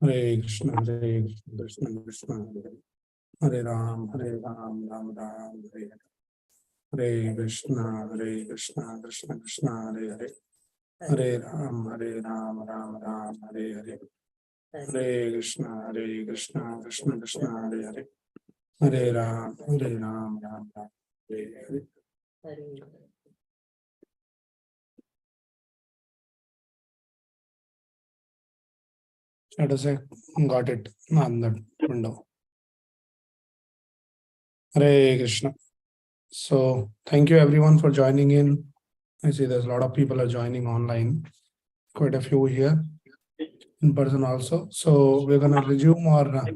Hare Krishna, Krishna Krishna, Hare Ram, Ram Ram, Hare Hare. Hare Krishna, Krishna Krishna, Hare Hare. Hare Ram, Ram Ram, Hare Hare. Hare Krishna, Krishna Krishna, Hare Hare. Hare Ram, Ram Ram, Hare Hare. Let us say, got it on that window. Hare Krishna. So, thank you everyone for joining in. I see there's a lot of people are joining online, quite a few here in person also. So, we're going to resume our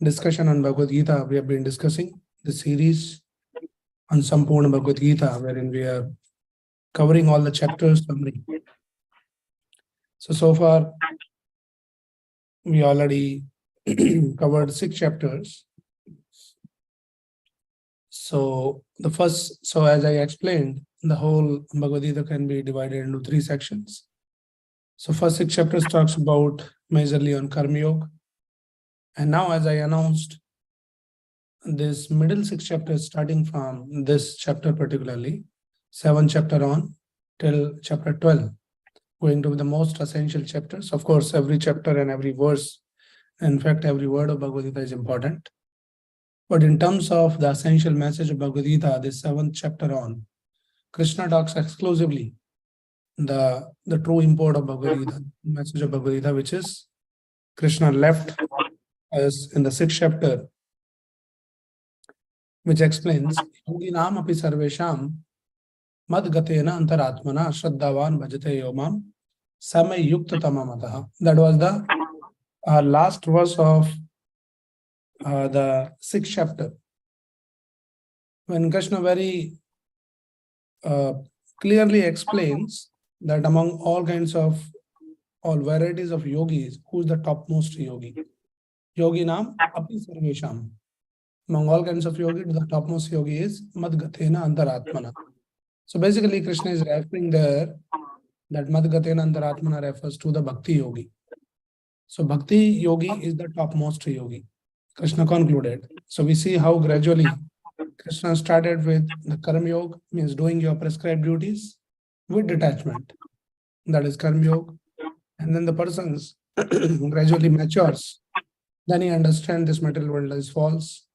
discussion on Bhagwad Gita. We have been discussing the series on Sampurna Bhagwad Gita, wherein we are covering all the chapters summary. So far, we already covered 6 chapters. So as I explained, the whole Bhagavad Gita can be divided into 3 sections. So first 6 chapters talks about majorly on Karma Yoga. And now, as I announced, this middle 6 chapters, starting from this chapter particularly, 7 chapter on till chapter 12, going to be the most essential chapters. Of course, every chapter and every verse, in fact, every word of Bhagavad Gita is important. But in terms of the essential message of Bhagavad Gita, this 7th chapter on, Krishna talks exclusively the true import of Bhagavad Gita, message of Bhagavad Gita, which is Krishna left us in the 6th chapter, which explains Yoginam api sarvesham madgatena antaratmana shraddhavan bhajate yomam samay yukta tamamataha. That was the last verse of the 6th chapter, when Krishna very clearly explains that among all varieties of yogis, who is the topmost yogi? Yoginam api sarvesham. Among all kinds of yogi, the topmost yogi is Madgatena Antaratmana. So basically, Krishna is referring there that Madgatena Antaratmana refers to the Bhakti yogi. So Bhakti yogi is the topmost yogi, Krishna concluded. So we see how gradually Krishna started with the Karma Yoga, means doing your prescribed duties with detachment. That is Karma Yoga. And then the person gradually matures. Then he understands this material world is false.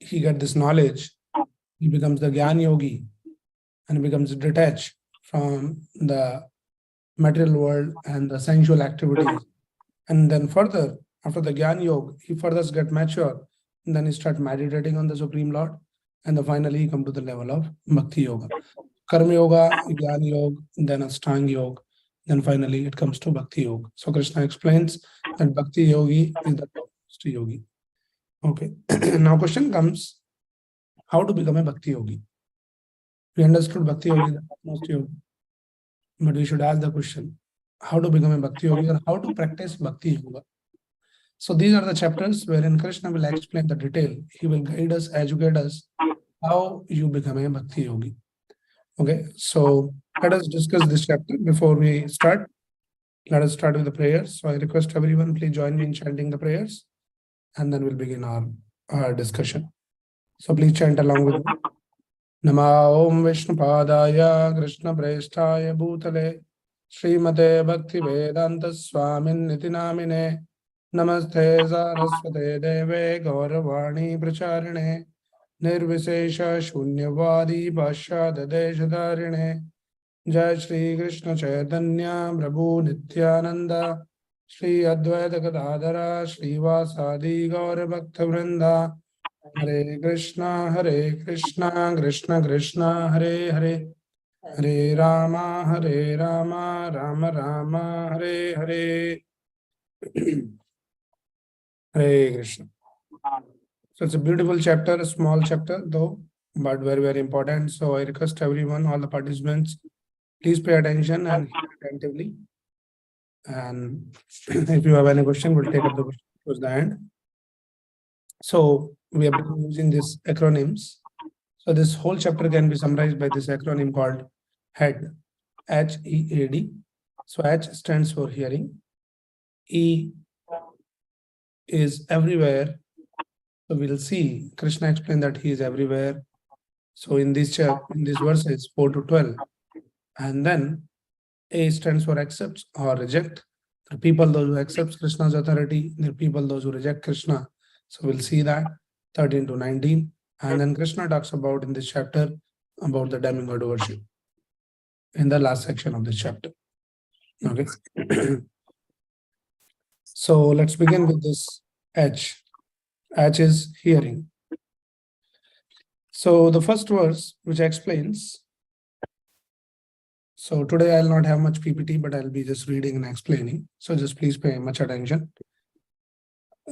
He gets this knowledge. He becomes the Gyan Yogi and becomes detached from the material world and the sensual activities. And then further, after the Gyan Yoga, he further gets mature. And then he starts meditating on the Supreme Lord. And then finally, he comes to the level of Bhakti Yoga. Karma Yoga, Gyan Yoga, then Ashtanga Yoga. Then finally, it comes to Bhakti Yoga. So Krishna explains that Bhakti Yogi is the topmost yogi. Okay. Now question comes, how to become a Bhakti Yogi? We understood Bhakti Yogi is the topmost yogi. But we should ask the question, how to become a Bhakti Yogi or how to practice Bhakti Yoga? So these are the chapters wherein Krishna will explain the detail. He will guide us, educate us, how you become a Bhakti Yogi. Okay, so let us discuss this chapter. Before we start, let us start with the prayers. So I request everyone, please join me in chanting the prayers, and then we'll begin our discussion. So please chant along with me. Nama Om Vishnupadaya Krishna Prestaya Bhutale Srimate Bhakti Vedanta Swamin Niti Namine Namaste Saraswate Deve Gauravani Pracharine Nirvisesha Shunyavadi Bhashya Dadeshadarine Jai Shri Krishna Chaitanya Prabhu Nityananda Shri Advaita Gadadhara Srivasadi Gaura Bhakta Vrinda Hare Krishna Krishna Krishna Hare Hare Hare Rama Rama Rama Hare Hare. Hare Krishna. So it's a beautiful chapter, a small chapter though, but very, very important. So I request everyone, all the participants, please pay attention and hear attentively. And if you have any question, we'll take up the question towards the end. So we have been using these acronyms. So this whole chapter can be summarized by this acronym called HEAD, HEAD. So H stands for hearing, E is everywhere. So we'll see Krishna explained that he is everywhere. So in these verses 4 to 12, and then A stands for accepts or reject. The people those who accepts Krishna's authority, the people those who reject Krishna. So we'll see that 13 to 19. And then Krishna talks about in this chapter about the demigod worship in the last section of this chapter. Okay. So let's begin with this H. H is hearing. So the first verse which explains. So today I'll not have much PPT, but I'll be just reading and explaining. So just please pay much attention.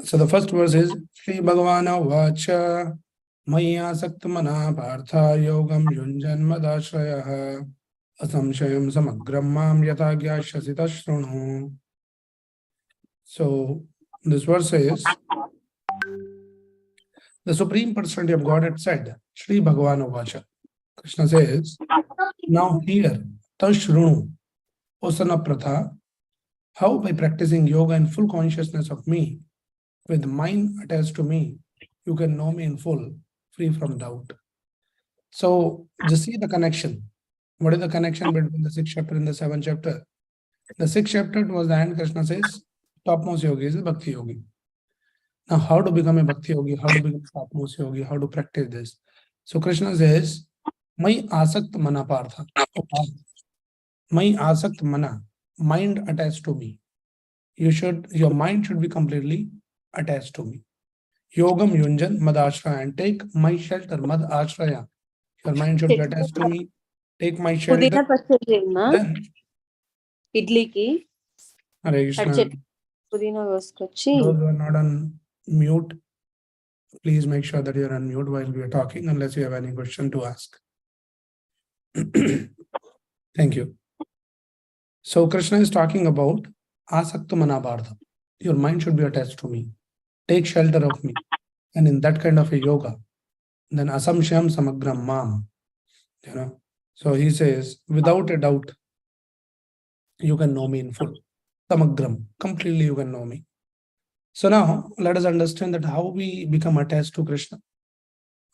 So the first verse is Shri Bhagavana Vacha Maya Saktamana Partha Yogam Yunjan Madashraya Asamshayam Samagram Mam Yatagya Shasita Shrunu. So this verse says the Supreme Personality of Godhead said, Shri Bhagavana Vacha. Krishna says, now hear Tashrunu Osana Pratha, how by practicing yoga in full consciousness of me, with mind attached to me, you can know me in full, free from doubt. So just see the connection. What is the connection between the 6th chapter and the 7th chapter? The 6th chapter towards the end, Krishna says, topmost yogi is a bhakti yogi. Now, how to become a bhakti yogi? How to become a topmost yogi? How to practice this? So Krishna says, Mai asakt mana partha. Mai asakt mana, mind attached to me. Your mind should be completely attached to me. Yogam yunjan mad ashraya, and take my shelter, mad ashraya. Your mind should be attached to me. Take my shelter. Then, Idliki. Hare Krishna. Those who are not on mute, please make sure that you're on mute while we are talking, unless you have any question to ask. Thank you. So Krishna is talking about asakta manabardha. Your mind should be attached to me. Take shelter of me. And in that kind of a yoga, then asamshayam samagram mam. So he says, without a doubt, you can know me in full. Samagram, completely you can know me. So now let us understand that how we become attached to Krishna.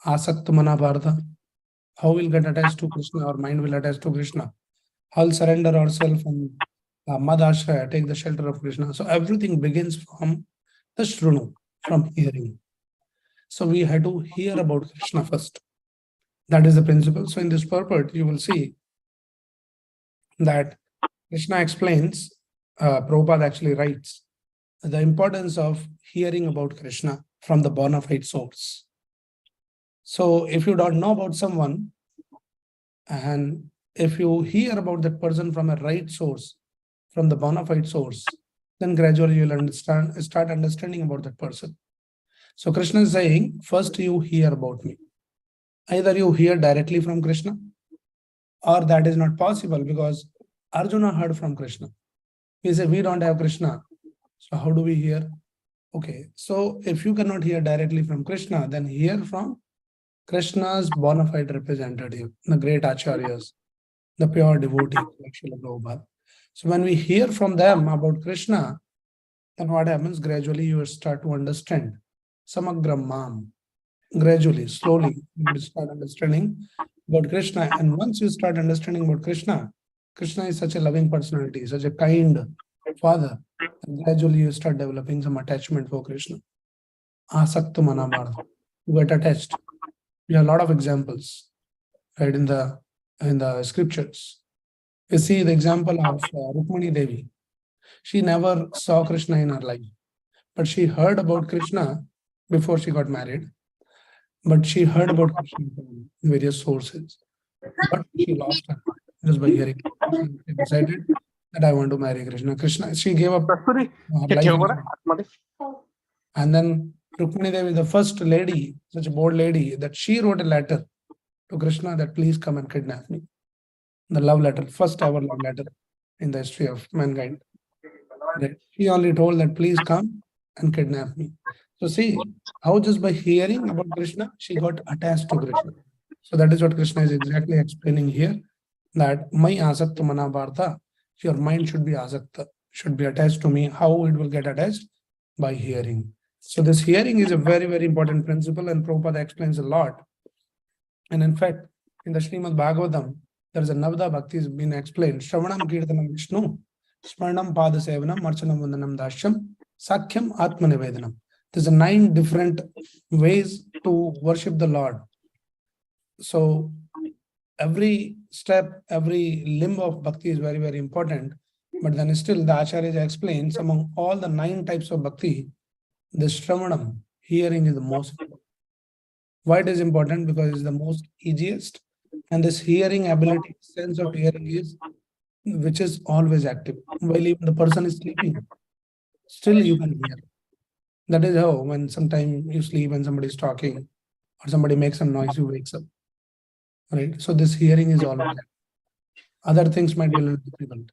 Asakta manabardha. How we'll get attached to Krishna, our mind will attach to Krishna. How we'll surrender ourselves and madashraya, take the shelter of Krishna. So everything begins from the shrunu, from hearing. So we had to hear about Krishna first. That is the principle. So in this purport, you will see that Krishna explains, Prabhupada actually writes, the importance of hearing about Krishna from the bona fide source. So if you don't know about someone, and if you hear about that person from a right source, from the bona fide source, then gradually you will start understanding about that person. So Krishna is saying, first you hear about me. Either you hear directly from Krishna, or that is not possible because Arjuna heard from Krishna. He said, we don't have Krishna. So how do we hear? Okay, so if you cannot hear directly from Krishna, then hear from Krishna's bona fide representative, the great acharyas, the pure devotee, like Srila Prabhupada. So when we hear from them about Krishna, then what happens? Gradually you will start to understand samagram mam. Gradually, slowly, you will start understanding about Krishna. And once you start understanding about Krishna, Krishna is such a loving personality, such a kind father. And gradually you start developing some attachment for Krishna. Asakta manabardha. You get attached. We have a lot of examples, right, in the scriptures. You see the example of Rukmani Devi. She never saw Krishna in her life, but she heard about Krishna before she got married. But she heard about Krishna from various sources. But she lost her heart just by hearing. She decided that I want to marry Krishna. She gave up her life. And then Rukmani Devi, the first lady, such a bold lady, that she wrote a letter to Krishna that please come and kidnap me. The love letter, first ever love letter in the history of mankind. Right? She only told that please come and kidnap me. So see how just by hearing about Krishna, she got attached to Krishna. So that is what Krishna is exactly explaining here, that my asakta manabardha, your mind should be asakta, should be attached to me. How it will get attached? By hearing. So this hearing is a very, very important principle, and Prabhupada explains a lot. And in fact, in the Srimad Bhagavatam, there is a Navada Bhakti has been explained. Shravanam Kirtanam Vishnu, Smaranam Pada Sevanam, Marchanam Vandanam Dashyam, Sakyam Atma Nivedanam. There's 9 different ways to worship the Lord. So every step, every limb of bhakti is very, very important. But then still the Acharya explains among all the 9 types of bhakti, the Shravanam, hearing, is the most important. Why it is important? Because it's the most easiest. And this hearing ability, sense of hearing is, which is always active. While even the person is sleeping, still you can hear. That is how when sometime you sleep and somebody is talking or somebody makes some noise, you wakes up. Right? So this hearing is always active. Other things might be a little difficult.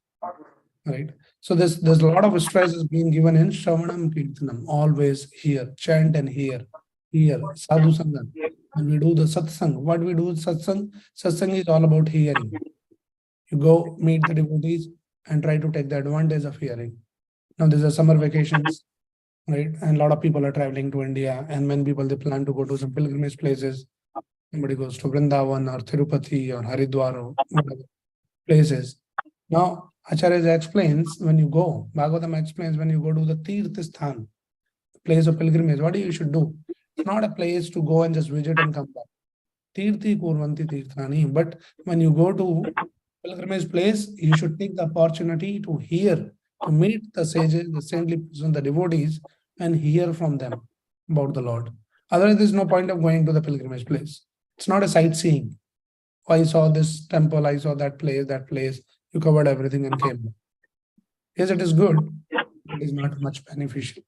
Right? So there's a lot of stress is being given in Shravanam Kirtanam. Always hear, chant and hear. Sadhu Sangam. When we do the satsang, what we do with satsang? Satsang is all about hearing. You go meet the devotees and try to take the advantage of hearing. Now there's a summer vacations, right? And a lot of people are traveling to India, and many people, they plan to go to some pilgrimage places. Somebody goes to Vrindavan or Tirupati or Haridwar or whatever places. Now Acharya explains, when you go, Bhagavatam explains, when you go to the Tirthasthan, place of pilgrimage, what you should do? It's not a place to go and just visit and come back. Tirthi kurvanti tirthani. But when you go to pilgrimage place, you should take the opportunity to hear, to meet the sages, the saintly persons, the devotees, and hear from them about the Lord. Otherwise, there's no point of going to the pilgrimage place. It's not a sightseeing. Oh, I saw this temple, I saw that place. You covered everything and came back. Yes, it is good, but it is not much beneficial.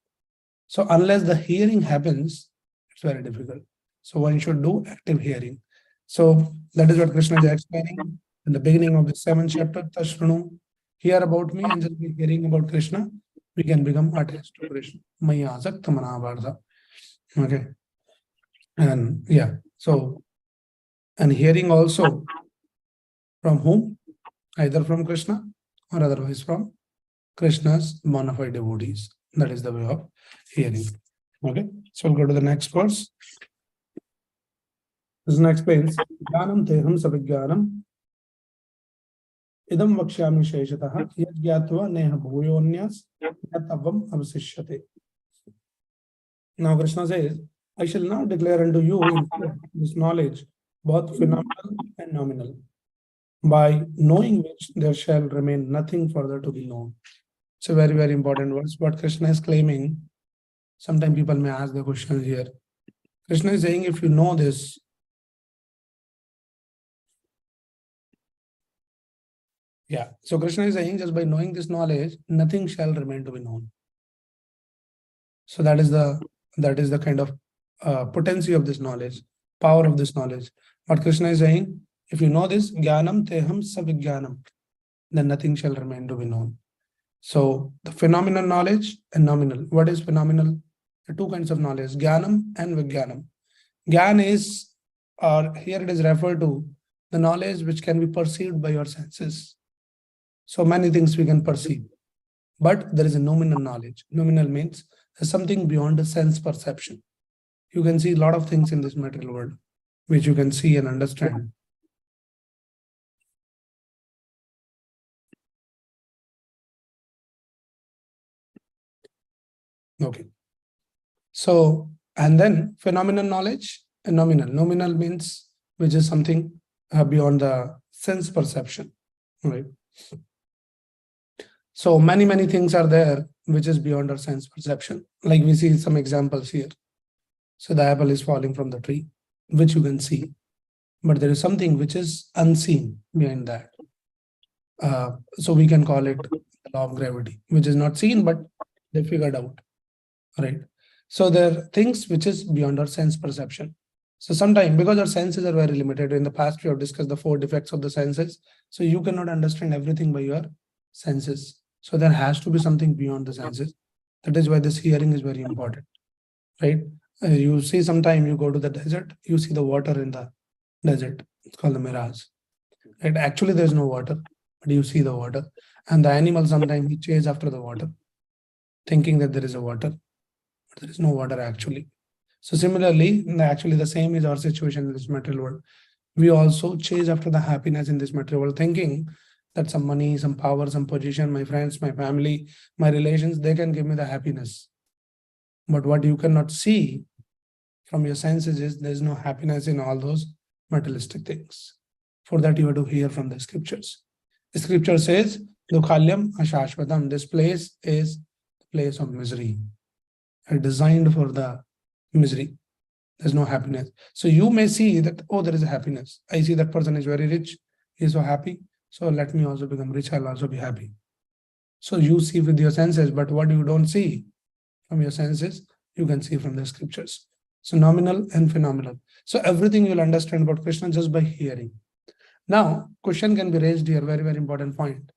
So unless the hearing happens, it's very difficult. So one should do active hearing. So that is what Krishna is explaining in the beginning of the 7th chapter. Tashrunu, hear about me, and just be hearing about Krishna, we can become attached to Krishna. Maya asakta manavardha. Okay. And yeah, so, and hearing also from whom? Either from Krishna or otherwise from Krishna's bona fide devotees. That is the way of hearing. Okay, so we'll go to the next verse. This next page. Jnanam teham savijnanam idam vakshyami sheshatah yajyatva neha bhuyonyas yatavam avasishyate. Now Krishna says, I shall now declare unto you in this knowledge, both phenomenal and nominal, by knowing which there shall remain nothing further to be known. It's a very, very important verse. What Krishna is claiming, sometimes people may ask the question here. Krishna is saying, if you know this, so Krishna is saying, just by knowing this knowledge, nothing shall remain to be known. So that is the kind of potency of this knowledge, power of this knowledge. What Krishna is saying, if you know this, jnanam teham savijnanam, then nothing shall remain to be known. So the phenomenal knowledge and nominal. What is phenomenal? There are 2 kinds of knowledge, jnanam and vijnanam. Jnana is, or here it is referred to, the knowledge which can be perceived by your senses. So many things we can perceive. But there is a nominal knowledge. Nominal means there's something beyond the sense perception. You can see a lot of things in this material world, which you can see and understand. Okay. So, and then phenomenal knowledge and nominal. Nominal means which is something beyond the sense perception, right? So many things are there which is beyond our sense perception. Like we see some examples here. So the apple is falling from the tree, which you can see, but there is something which is unseen behind that. So we can call it the law of gravity, which is not seen, but they figured out, right? So there are things which is beyond our sense perception. So sometimes, because our senses are very limited, in the past we have discussed the 4 defects of the senses. So you cannot understand everything by your senses. So there has to be something beyond the senses. That is why this hearing is very important, right? You see, sometime you go to the desert, you see the water in the desert. It's called the mirage. Right? Actually, there's no water, but you see the water. And the animal sometimes he chase after the water, thinking that there is a water. but there is no water actually. So similarly, actually the same is our situation in this material world. We also chase after the happiness in this material world, thinking that some money, some power, some position, my friends, my family, my relations, they can give me the happiness. But what you cannot see from your senses is there's no happiness in all those materialistic things. For that, you have to hear from the scriptures. The scripture says, Dukhalyam Ashashvatam. This place is the place of misery, designed for the misery. There's no happiness. So you may see that, oh, there is a happiness. I see that person is very rich. He's so happy. So let me also become rich. I'll also be happy. So you see with your senses, but what you don't see from your senses, you can see from the scriptures. So nominal and phenomenal. So everything you'll understand about Krishna just by hearing. Now, question can be raised here, very, very important point.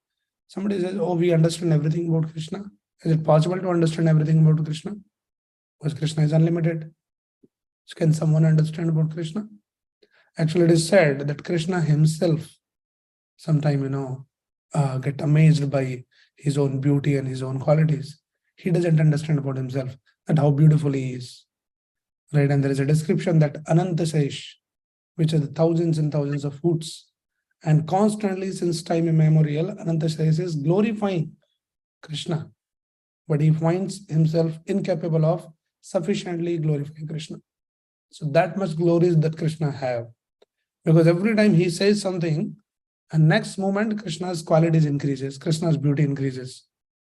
Somebody says, oh, we understand everything about Krishna. Is it possible to understand everything about Krishna? Because Krishna is unlimited. So can someone understand about Krishna? Actually, it is said that Krishna himself sometimes, get amazed by his own beauty and his own qualities. He doesn't understand about himself, that how beautiful he is. Right? And there is a description that Anantasesh, which are the thousands and thousands of hoots, and constantly since time immemorial, Anantasesh is glorifying Krishna. But he finds himself incapable of sufficiently glorifying Krishna. So that much glories that Krishna have. Because every time he says something, and next moment Krishna's qualities increases, Krishna's beauty increases.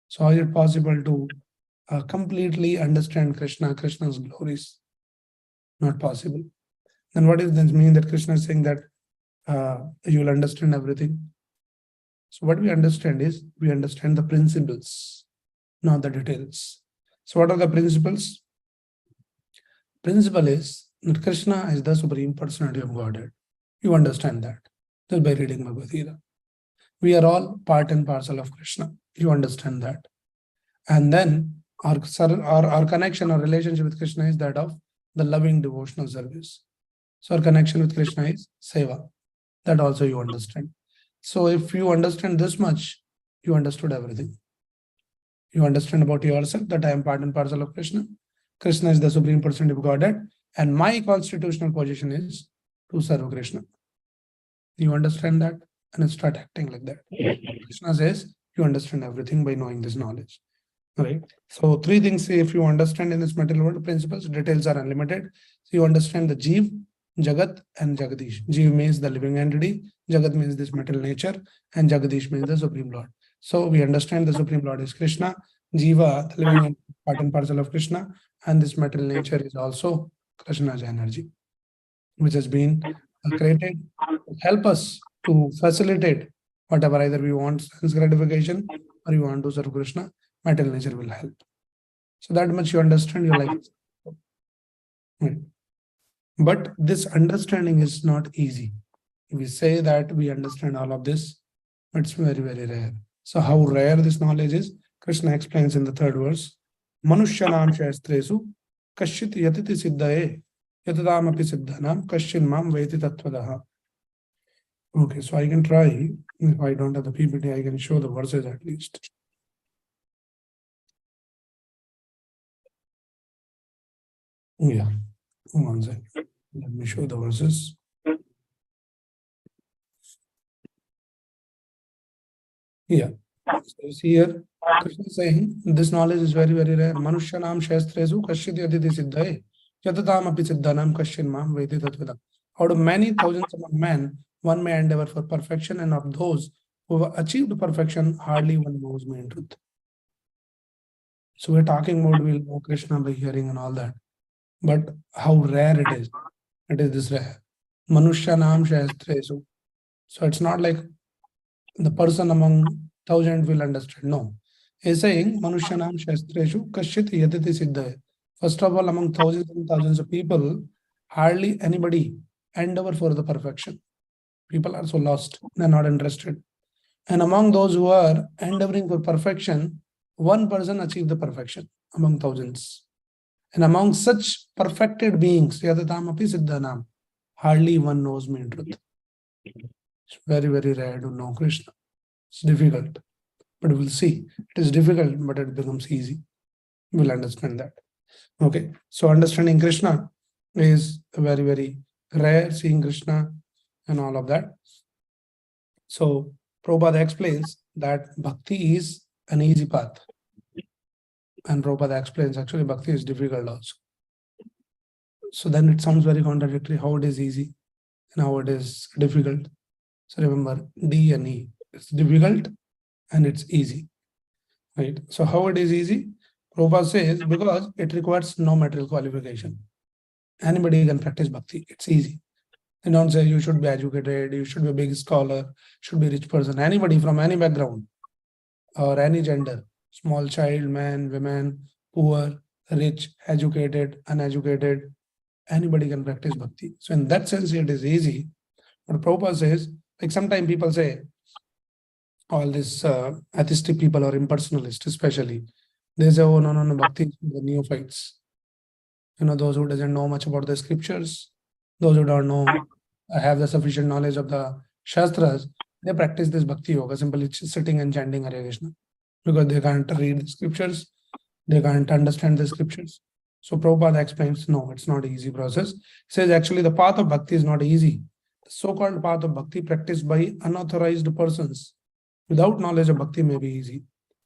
So how is it possible to completely understand Krishna's glories? Not possible. Then what does this mean that Krishna is saying that you will understand everything? So what we understand is, we understand the principles, not the details. So what are the principles? Principle is that Krishna is the Supreme Personality of Godhead. You understand that just by reading Bhagwad Gita. We are all part and parcel of Krishna. You understand that. And then our connection or relationship with Krishna is that of the loving devotional service. So our connection with Krishna is seva. That also you understand. So if you understand this much, you understood everything. You understand about yourself that I am part and parcel of Krishna. Krishna is the Supreme Personality of Godhead, and my constitutional position is to serve Krishna. You understand that and start acting like that. Krishna says you understand everything by knowing this knowledge. Right? So three things if you understand in this material world principles, details are unlimited. So you understand the Jeev, Jagat, and Jagadish. Jeev means the living entity, Jagat means this material nature, and Jagadish means the Supreme Lord. So we understand the Supreme Lord is Krishna, Jiva, the living entity, part and parcel of Krishna, and this material nature is also Krishna's energy, which has been created to help us to facilitate whatever either we want sense gratification or you want to serve Krishna. Material nature will help. So that much you understand your life. Right. But this understanding is not easy. We say that we understand all of this, but it's very, very rare. So how rare this knowledge is, Krishna explains in the third verse. Manushyanam shastresu kashit yatiti siddhaye yatadam api siddhanam kashin mam veti tattvadaha. Okay, so I can try. If I don't have the PPT, I can show the verses at least. Yeah, one second. Let me show the verses. Yeah. So here, Krishna is saying this knowledge is very, very rare. Manushyanam shastresu kashit yaditi siddhaye yatatam api siddhanam kashin mam veti tattvadaha. Out of many thousands of men, one may endeavor for perfection, and of those who have achieved perfection, hardly one knows me in truth. So we're talking about we'll know Krishna by hearing and all that. But how rare it is this rare. Manushyanam shastresu. So it's not like the person among thousand will understand. No. He's saying Manushyanam shastreshu kashit yaditi siddhaye. First of all, among thousands and thousands of people, hardly anybody endeavor for the perfection. People are so lost, they're not interested. And among those who are endeavoring for perfection, one person achieved the perfection among thousands. And among such perfected beings, yadatam api siddhanam, hardly one knows me in truth. It's very, very rare to know Krishna. It's difficult, but we'll see. It is difficult, but it becomes easy. We'll understand that. Okay, so understanding Krishna is very, very rare, seeing Krishna and all of that. So Prabhupada explains that bhakti is an easy path. And Prabhupada explains actually bhakti is difficult also. So then it sounds very contradictory how it is easy and how it is difficult. So remember D and E. It's difficult and it's easy. Right? So how it is easy? Prabhupada says because it requires no material qualification. Anybody can practice bhakti. It's easy. They don't say you should be educated, you should be a big scholar, should be a rich person. Anybody from any background or any gender, small child, man, women, poor, rich, educated, uneducated, anybody can practice bhakti. So in that sense, it is easy. But Prabhupada says, like sometimes people say, all these atheistic people or impersonalists especially, they say, oh, no, bhakti is for the neophytes. Those who doesn't know much about the scriptures, those who don't know, have the sufficient knowledge of the Shastras, they practice this bhakti yoga, simply sitting and chanting Hare Krishna. Because they can't read the scriptures, they can't understand the scriptures. So Prabhupada explains, no, it's not an easy process. He says actually the path of bhakti is not easy. The so-called path of bhakti practiced by unauthorized persons without knowledge of bhakti may be easy.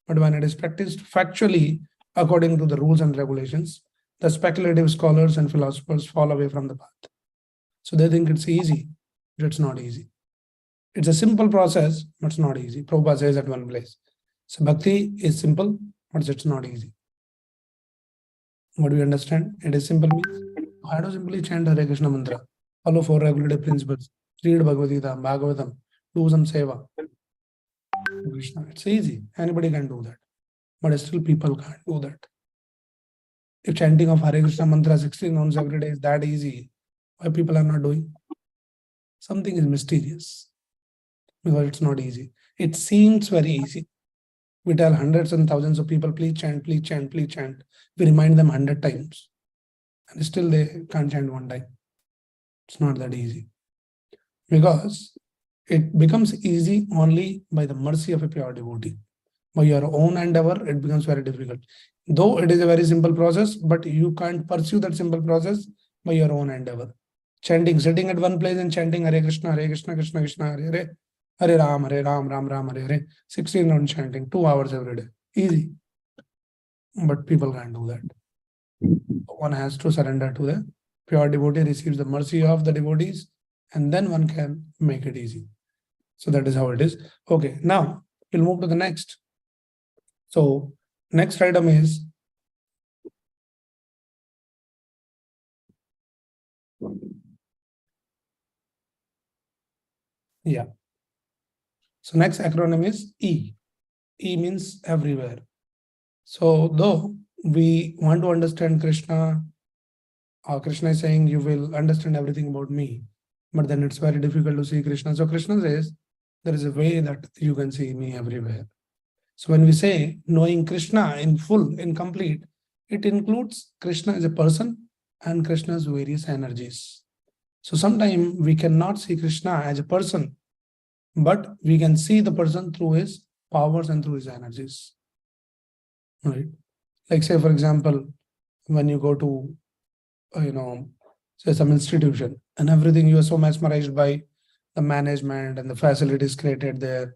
But when it is practiced factually according to the rules and regulations, the speculative scholars and philosophers fall away from the path. So they think it's easy, but it's not easy. It's a simple process, but it's not easy. Prabhupada says at one place. So bhakti is simple, but it's not easy. What do you understand? It is simple means I have to simply chant Hare Krishna mantra, follow 4 regulative principles, read Bhagavad Gita, Bhagavatam, do some seva. Krishna, it's easy. Anybody can do that. But still people can't do that. If chanting of Hare Krishna mantra 16 rounds every day is that easy, why people are not doing? Something is mysterious. Because it's not easy. It seems very easy. We tell hundreds and thousands of people, please chant, please chant, please chant. We remind them 100 times. And still they can't chant one time. It's not that easy. Because it becomes easy only by the mercy of a pure devotee. By your own endeavor, it becomes very difficult. Though it is a very simple process, but you can't pursue that simple process by your own endeavor. Chanting, sitting at one place and chanting Hare Krishna, Krishna Krishna, Hare Hare, Hare Ram, Ram Ram, Hare Hare, 16 rounds chanting, 2 hours every day. Easy. But people can't do that. One has to surrender to the pure devotee, receives the mercy of the devotees, and then one can make it easy. So that is how it is. Okay, now we'll move to the next. So next item is So next acronym is E. E means everywhere. So though we want to understand Krishna, Krishna is saying you will understand everything about me, but then it's very difficult to see Krishna. So Krishna says there is a way that you can see me everywhere. So when we say knowing Krishna in full, in complete, it includes Krishna as a person and Krishna's various energies. So sometimes we cannot see Krishna as a person, but we can see the person through his powers and through his energies. Right? Like say, for example, when you go to, say some institution and everything, you are so mesmerized by the management and the facilities created there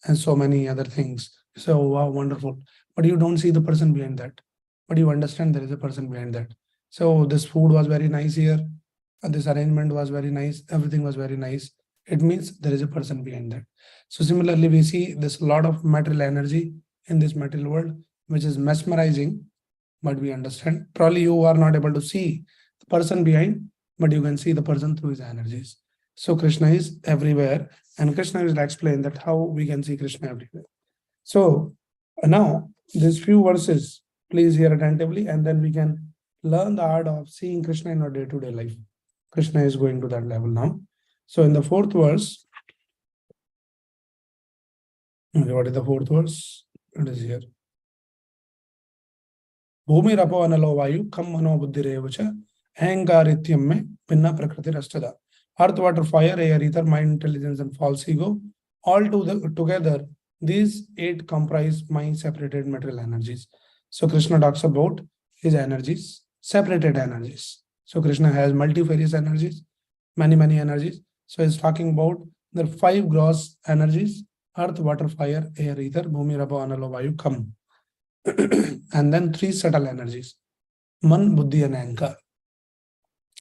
and so many other things. So, wow, wonderful. But you don't see the person behind that. But you understand there is a person behind that. So this food was very nice here. This arrangement was very nice. Everything was very nice. It means there is a person behind that. So similarly, we see this lot of material energy in this material world, which is mesmerizing, but we understand. Probably you are not able to see the person behind, but you can see the person through his energies. So Krishna is everywhere, and Krishna will explain that how we can see Krishna everywhere. So now these few verses, please hear attentively, and then we can learn the art of seeing Krishna in our day-to-day life. Krishna is going to that level now. So in the 4th verse, okay, what is the 4th verse? It is here. Bhumi rapo analo vayu kam mano buddhi revacha ahangarityam me pinna prakriti rastada. Earth, water, fire, air, ether, mind, intelligence, and false ego, all together, these 8 comprise my separated material energies. So Krishna talks about his energies, separated energies. So Krishna has multifarious energies, many energies. So he's talking about the 5 gross energies: earth, water, fire, air, ether, bhumi, rabha, analo, vayu, kham. And then 3 subtle energies: man, buddhi, and ankar.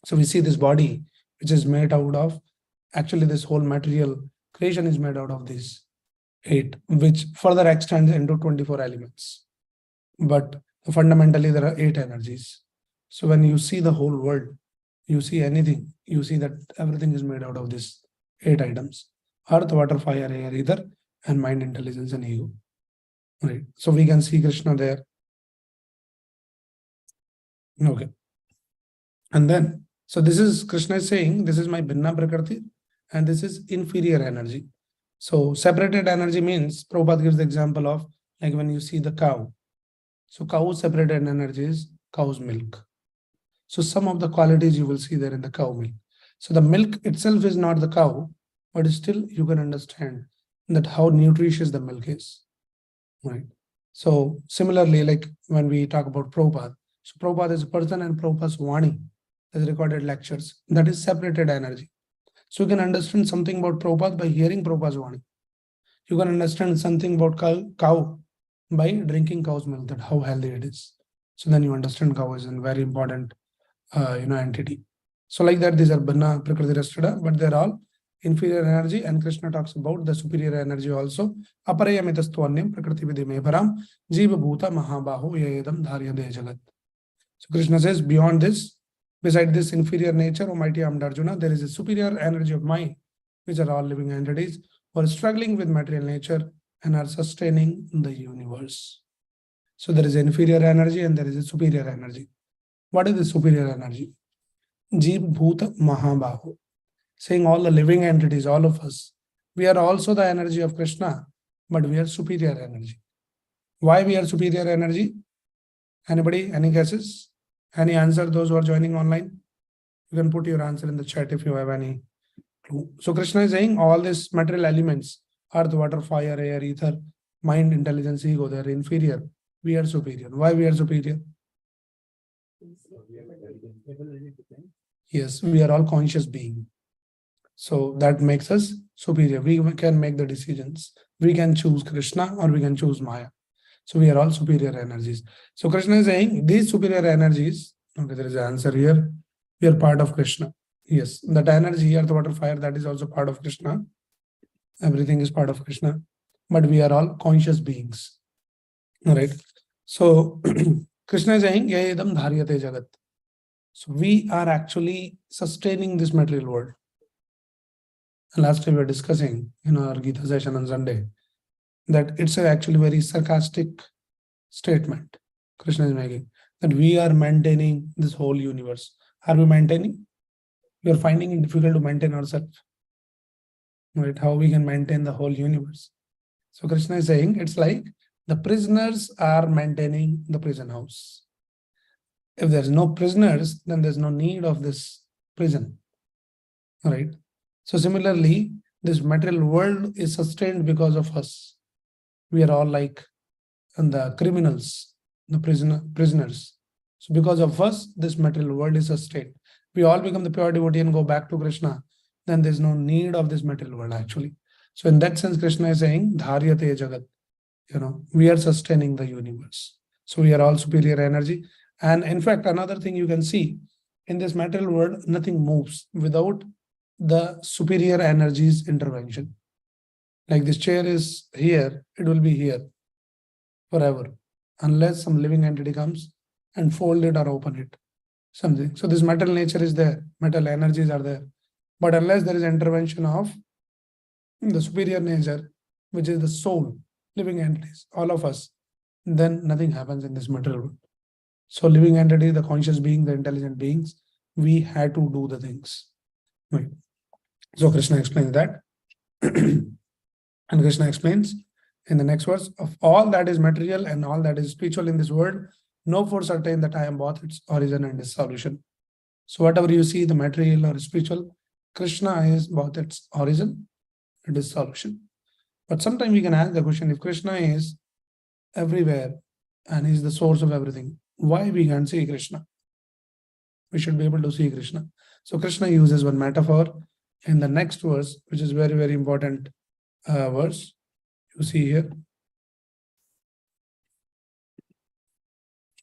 So we see this body, which is made out of, actually this whole material creation is made out of these 8, which further extends into 24 elements. But fundamentally, there are 8 energies. So when you see the whole world, you see anything, you see that everything is made out of these 8 items: earth, water, fire, air, ether, and mind, intelligence, and ego. Right. So we can see Krishna there. Okay. And then, so this is Krishna is saying, this is my Bhinna Prakriti, and this is inferior energy. So separated energy means, Prabhupada gives the example of, like when you see the cow. So cow's separated energy is cow's milk. So some of the qualities you will see there in the cow milk. So the milk itself is not the cow, but still you can understand that how nutritious the milk is. Right. So similarly, like when we talk about Prabhupada, so Prabhupada is a person and Prabhupada's Vani is recorded lectures. That is separated energy. So you can understand something about Prabhupada by hearing Prabhupada's Vani. You can understand something about cow by drinking cow's milk, that how healthy it is. So then you understand cow is a very important entity. So like that, these are Bhinna Prakriti Rastada, but they're all inferior energy, and Krishna talks about the superior energy also. Aparayamitastvanyam Prakriti Vidimebharam Jiva Bhuta Mahabahu Yedam Dharyade Jagat. So Krishna says, beyond this, beside this inferior nature, O mighty armed Arjuna, there is a superior energy of mind, which are all living entities who are struggling with material nature and are sustaining the universe. So there is inferior energy and there is a superior energy. What is the superior energy? Jeev Bhuta Mahabahu. Saying all the living entities, all of us, we are also the energy of Krishna, but we are superior energy. Why we are superior energy? Anybody? Any guesses? Any answer? Those who are joining online, you can put your answer in the chat if you have any clue. So Krishna is saying all these material elements, earth, water, fire, air, ether, mind, intelligence, ego, they are inferior. We are superior. Why we are superior? Yes, we are all conscious beings. So that makes us superior. We can make the decisions. We can choose Krishna or we can choose Maya. So we are all superior energies. So Krishna is saying these superior energies, okay, there is an answer here. We are part of Krishna. Yes, that energy, earth, water, fire, that is also part of Krishna. Everything is part of Krishna. But we are all conscious beings. All right. So Krishna is saying, Yedam Dharyate Jagat. So we are actually sustaining this material world. Last time we were discussing in our Gita session on Sunday that it's actually very sarcastic statement Krishna is making, that we are maintaining this whole universe. Are we maintaining? We are finding it difficult to maintain ourselves. Right? How we can maintain the whole universe? So Krishna is saying it's like the prisoners are maintaining the prison house. If there's no prisoners, then there's no need of this prison. Right? So similarly, this material world is sustained because of us. We are all like the criminals, the prisoners. So because of us, this material world is sustained. We all become the pure devotee and go back to Krishna, then there's no need of this material world actually. So in that sense, Krishna is saying, Dharyate Jagat. We are sustaining the universe. So we are all superior energy. And in fact, another thing you can see, in this material world, nothing moves without the superior energy's intervention. Like this chair is here, it will be here forever, unless some living entity comes and fold it or open it. Something. So this metal nature is there, metal energies are there. But unless there is intervention of the superior nature, which is the soul, living entities, all of us, then nothing happens in this material world. So living entity, the conscious being, the intelligent beings, we had to do the things. Right. So Krishna explains that. And Krishna explains in the next verse, of all that is material and all that is spiritual in this world, know for certain that I am both its origin and its solution. So whatever you see, the material or spiritual, Krishna is both its origin and its solution. But sometimes we can ask the question, if Krishna is everywhere and he is the source of everything, why we can't see Krishna? We should be able to see Krishna. So Krishna uses one metaphor in the next verse, which is very, very important verse. You see here.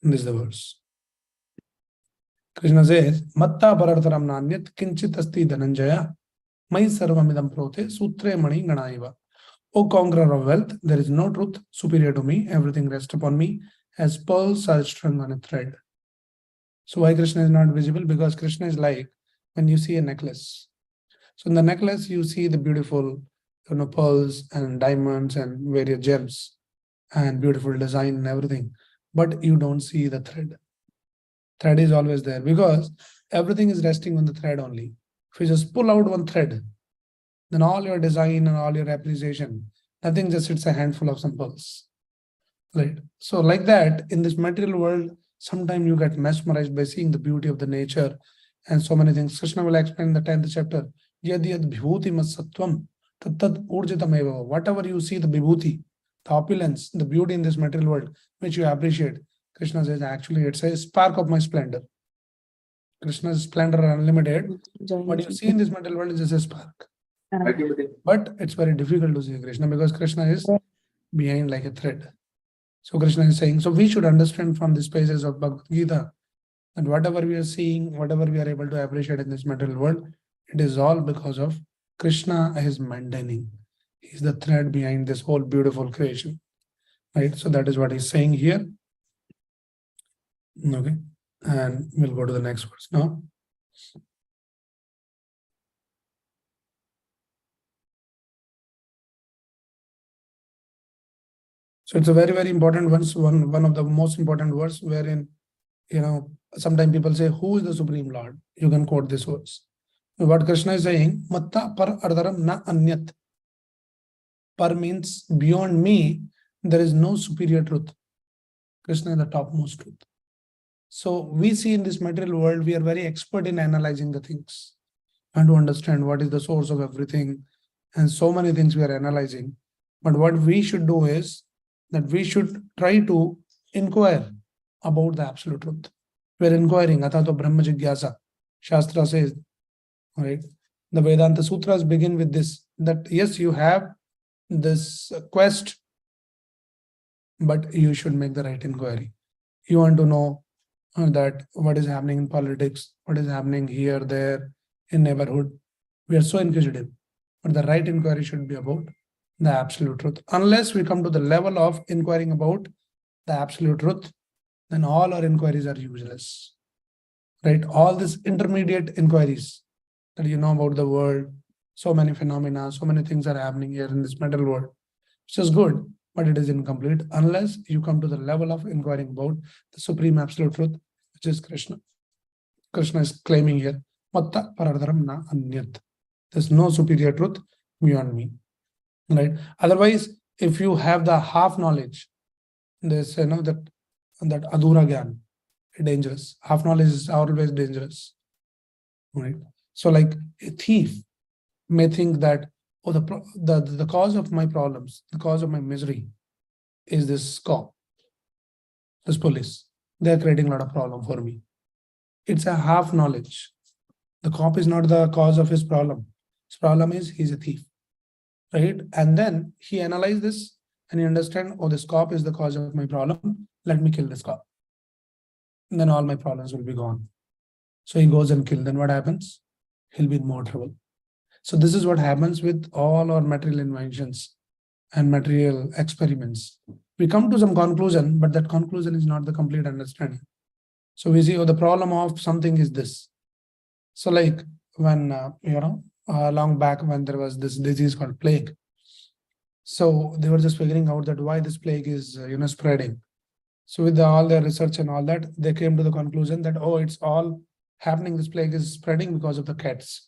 This is the verse. Krishna says, Matta parartaram nanyat kinchit asti dhananjaya mai sarvamidam prote sutre mani ganaiva. O conqueror of wealth, there is no truth superior to me. Everything rests upon me as pearls are strung on a thread. So why Krishna is not visible? Because Krishna is like when you see a necklace. So in the necklace, you see the beautiful, pearls and diamonds and various gems and beautiful design and everything. But you don't see the thread. Thread is always there because everything is resting on the thread only. If you just pull out one thread, then all your design and all your appreciation, nothing, just it's a handful of some pearls. Right. So like that, in this material world, sometimes you get mesmerized by seeing the beauty of the nature and so many things. Krishna will explain in the 10th chapter, Yad yad vibhuti sattvam tad urjitameva. Whatever you see, the vibhuti, the opulence, the beauty in this material world, which you appreciate, Krishna says, actually, it's a spark of my splendor. Krishna's splendor are unlimited. What you see in this material world is just a spark. But it's very difficult to see Krishna because Krishna is behind like a thread. So Krishna is saying, so we should understand from these pages of Bhagavad Gita that whatever we are seeing, whatever we are able to appreciate in this material world, it is all because of Krishna is maintaining. He is the thread behind this whole beautiful creation. Right? So that is what he's saying here. Okay. And we'll go to the next verse now. So it's a very, very important one of the most important verse wherein, sometimes people say, who is the Supreme Lord? You can quote this verse. What Krishna is saying, Matta par ardaram na anyat. Par means beyond me, there is no superior truth. Krishna is the topmost truth. So we see in this material world, we are very expert in analyzing the things and to understand what is the source of everything. And so many things we are analyzing. But what we should do is that we should try to inquire about the absolute truth. We are inquiring, Atato Brahma Jigyasa. Shastra says, right? The Vedanta Sutras begin with this, that yes, you have this quest, but you should make the right inquiry. You want to know that what is happening in politics, what is happening here, there, in neighborhood. We are so inquisitive. But the right inquiry should be about the absolute truth. Unless we come to the level of inquiring about the absolute truth, then all our inquiries are useless. Right? All these intermediate inquiries that you know about the world, so many phenomena, so many things are happening here in this material world, which is good, but it is incomplete unless you come to the level of inquiring about the supreme absolute truth, which is Krishna. Krishna is claiming here, Matta parardaram na anyat. There's no superior truth beyond me. Right? Otherwise, if you have the half knowledge, there's that adhura gyan, dangerous. Half knowledge is always dangerous. Right? So like a thief may think that, oh, the cause of my problems, the cause of my misery is this cop, this police. They're creating a lot of problem for me. It's a half knowledge. The cop is not the cause of his problem. His problem is he's a thief. Right? And then he analyzes this and he understands, oh, this cop is the cause of my problem. Let me kill this cop. And then all my problems will be gone. So he goes and kills. Then what happens? He'll be in more trouble. So this is what happens with all our material inventions and material experiments. We come to some conclusion, but that conclusion is not the complete understanding. So we see, oh, the problem of something is this. So like when, long back when there was this disease called plague. So they were just figuring out that why this plague is, spreading. So with all their research and all that, they came to the conclusion that, oh, it's all happening. This plague is spreading because of the cats.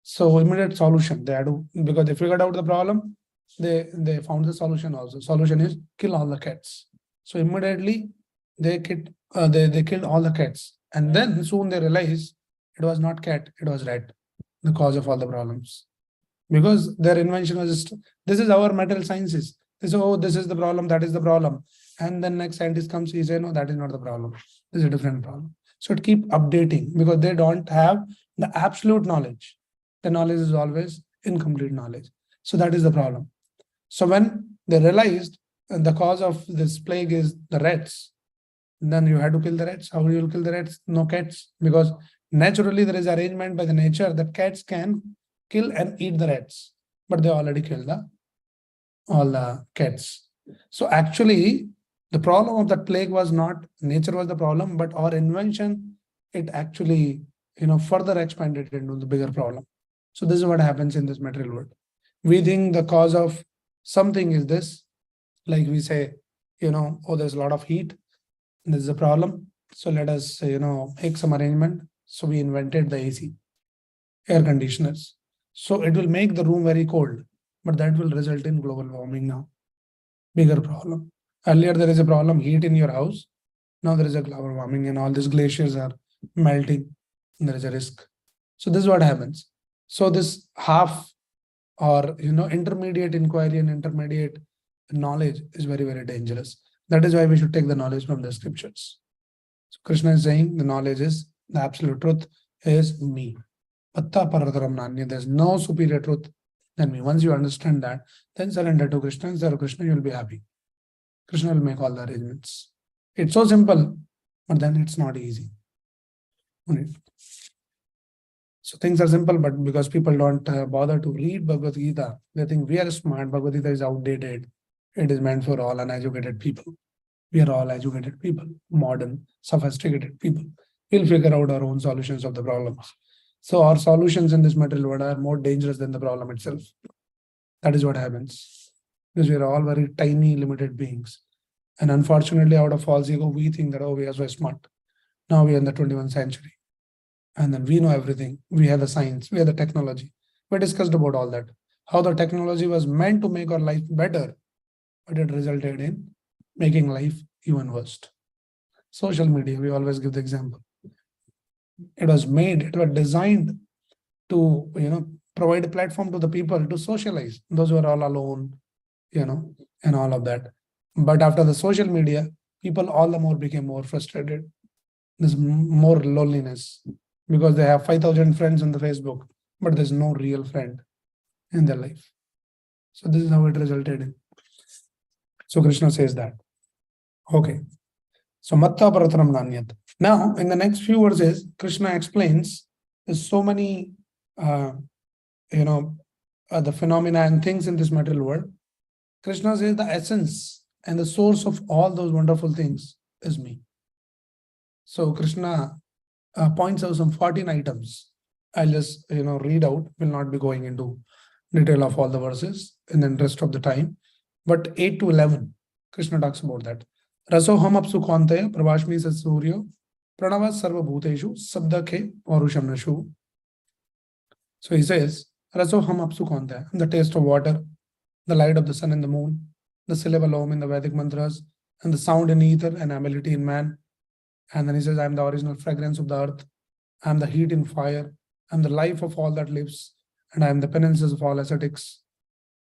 So immediate solution they had to, because they figured out the problem, they found the solution also. Solution is kill all the cats. So immediately they killed all the cats, and then soon they realized it was not cat, it was rat, the cause of all the problems. Because their invention was just, this is our material sciences. This is the problem, that is the problem. And then next scientist comes, he says, no, that is not the problem. This is a different problem. So it keep updating because they don't have the absolute knowledge. The knowledge is always incomplete knowledge. So that is the problem. So when they realized the cause of this plague is the rats, then you had to kill the rats. How will you kill the rats? No cats, because naturally there is arrangement by the nature that cats can kill and eat the rats, but they already killed all the cats. So actually, the problem of that plague was not nature was the problem, but our invention, it actually, further expanded into the bigger problem. So this is what happens in this material world. We think the cause of something is this, like we say, oh, there's a lot of heat. This is a problem. So let us, make some arrangement. So we invented the AC, air conditioners. So it will make the room very cold, but that will result in global warming now. Bigger problem. Earlier, there is a problem, heat in your house. Now there is a global warming and all these glaciers are melting. There is a risk. So this is what happens. So this half or, intermediate inquiry and intermediate knowledge is very, very dangerous. That is why we should take the knowledge from the scriptures. So Krishna is saying the knowledge is the absolute truth is me. There's no superior truth than me. Once you understand that, then surrender to Krishna and serve Krishna, you will be happy. Krishna will make all the arrangements. It's so simple, but then it's not easy. So things are simple, but because people don't bother to read Bhagavad Gita, they think we are smart. Bhagavad Gita is outdated. It is meant for all uneducated people. We are all educated people, modern, sophisticated people. We'll figure out our own solutions of the problems. So our solutions in this material world are more dangerous than the problem itself. That is what happens. Because we are all very tiny, limited beings. And unfortunately, out of false ego, we think that, oh, we are so smart. Now we are in the 21st century. And then we know everything. We have the science, we have the technology. We discussed about all that. How the technology was meant to make our life better, but it resulted in making life even worse. Social media, we always give the example. It was designed to, provide a platform to the people to socialize. Those who are all alone, and all of that. But after the social media, people all the more became more frustrated. There's more loneliness because they have 5,000 friends on the Facebook, but there's no real friend in their life. So this is how it resulted in. So Krishna says that. Okay. So matta paratram nanyat. Now, in the next few verses, Krishna explains there's so many, the phenomena and things in this material world. Krishna says the essence and the source of all those wonderful things is me. So Krishna points out some 14 items. I'll just, read out. Will not be going into detail of all the verses in the interest of the time. But 8 to 11, Krishna talks about that. Rasoham apsu kvantaya pravashmi satsuryo pranava sarva bhuteshu sabdakhe varusham nashu. So he says, Rasoham apsu kvantaya, the taste of water, the light of the sun and the moon, the syllable Om in the Vedic mantras, and the sound in ether and ability in man. And then he says, I am the original fragrance of the earth. I am the heat in fire. I am the life of all that lives. And I am the penances of all ascetics.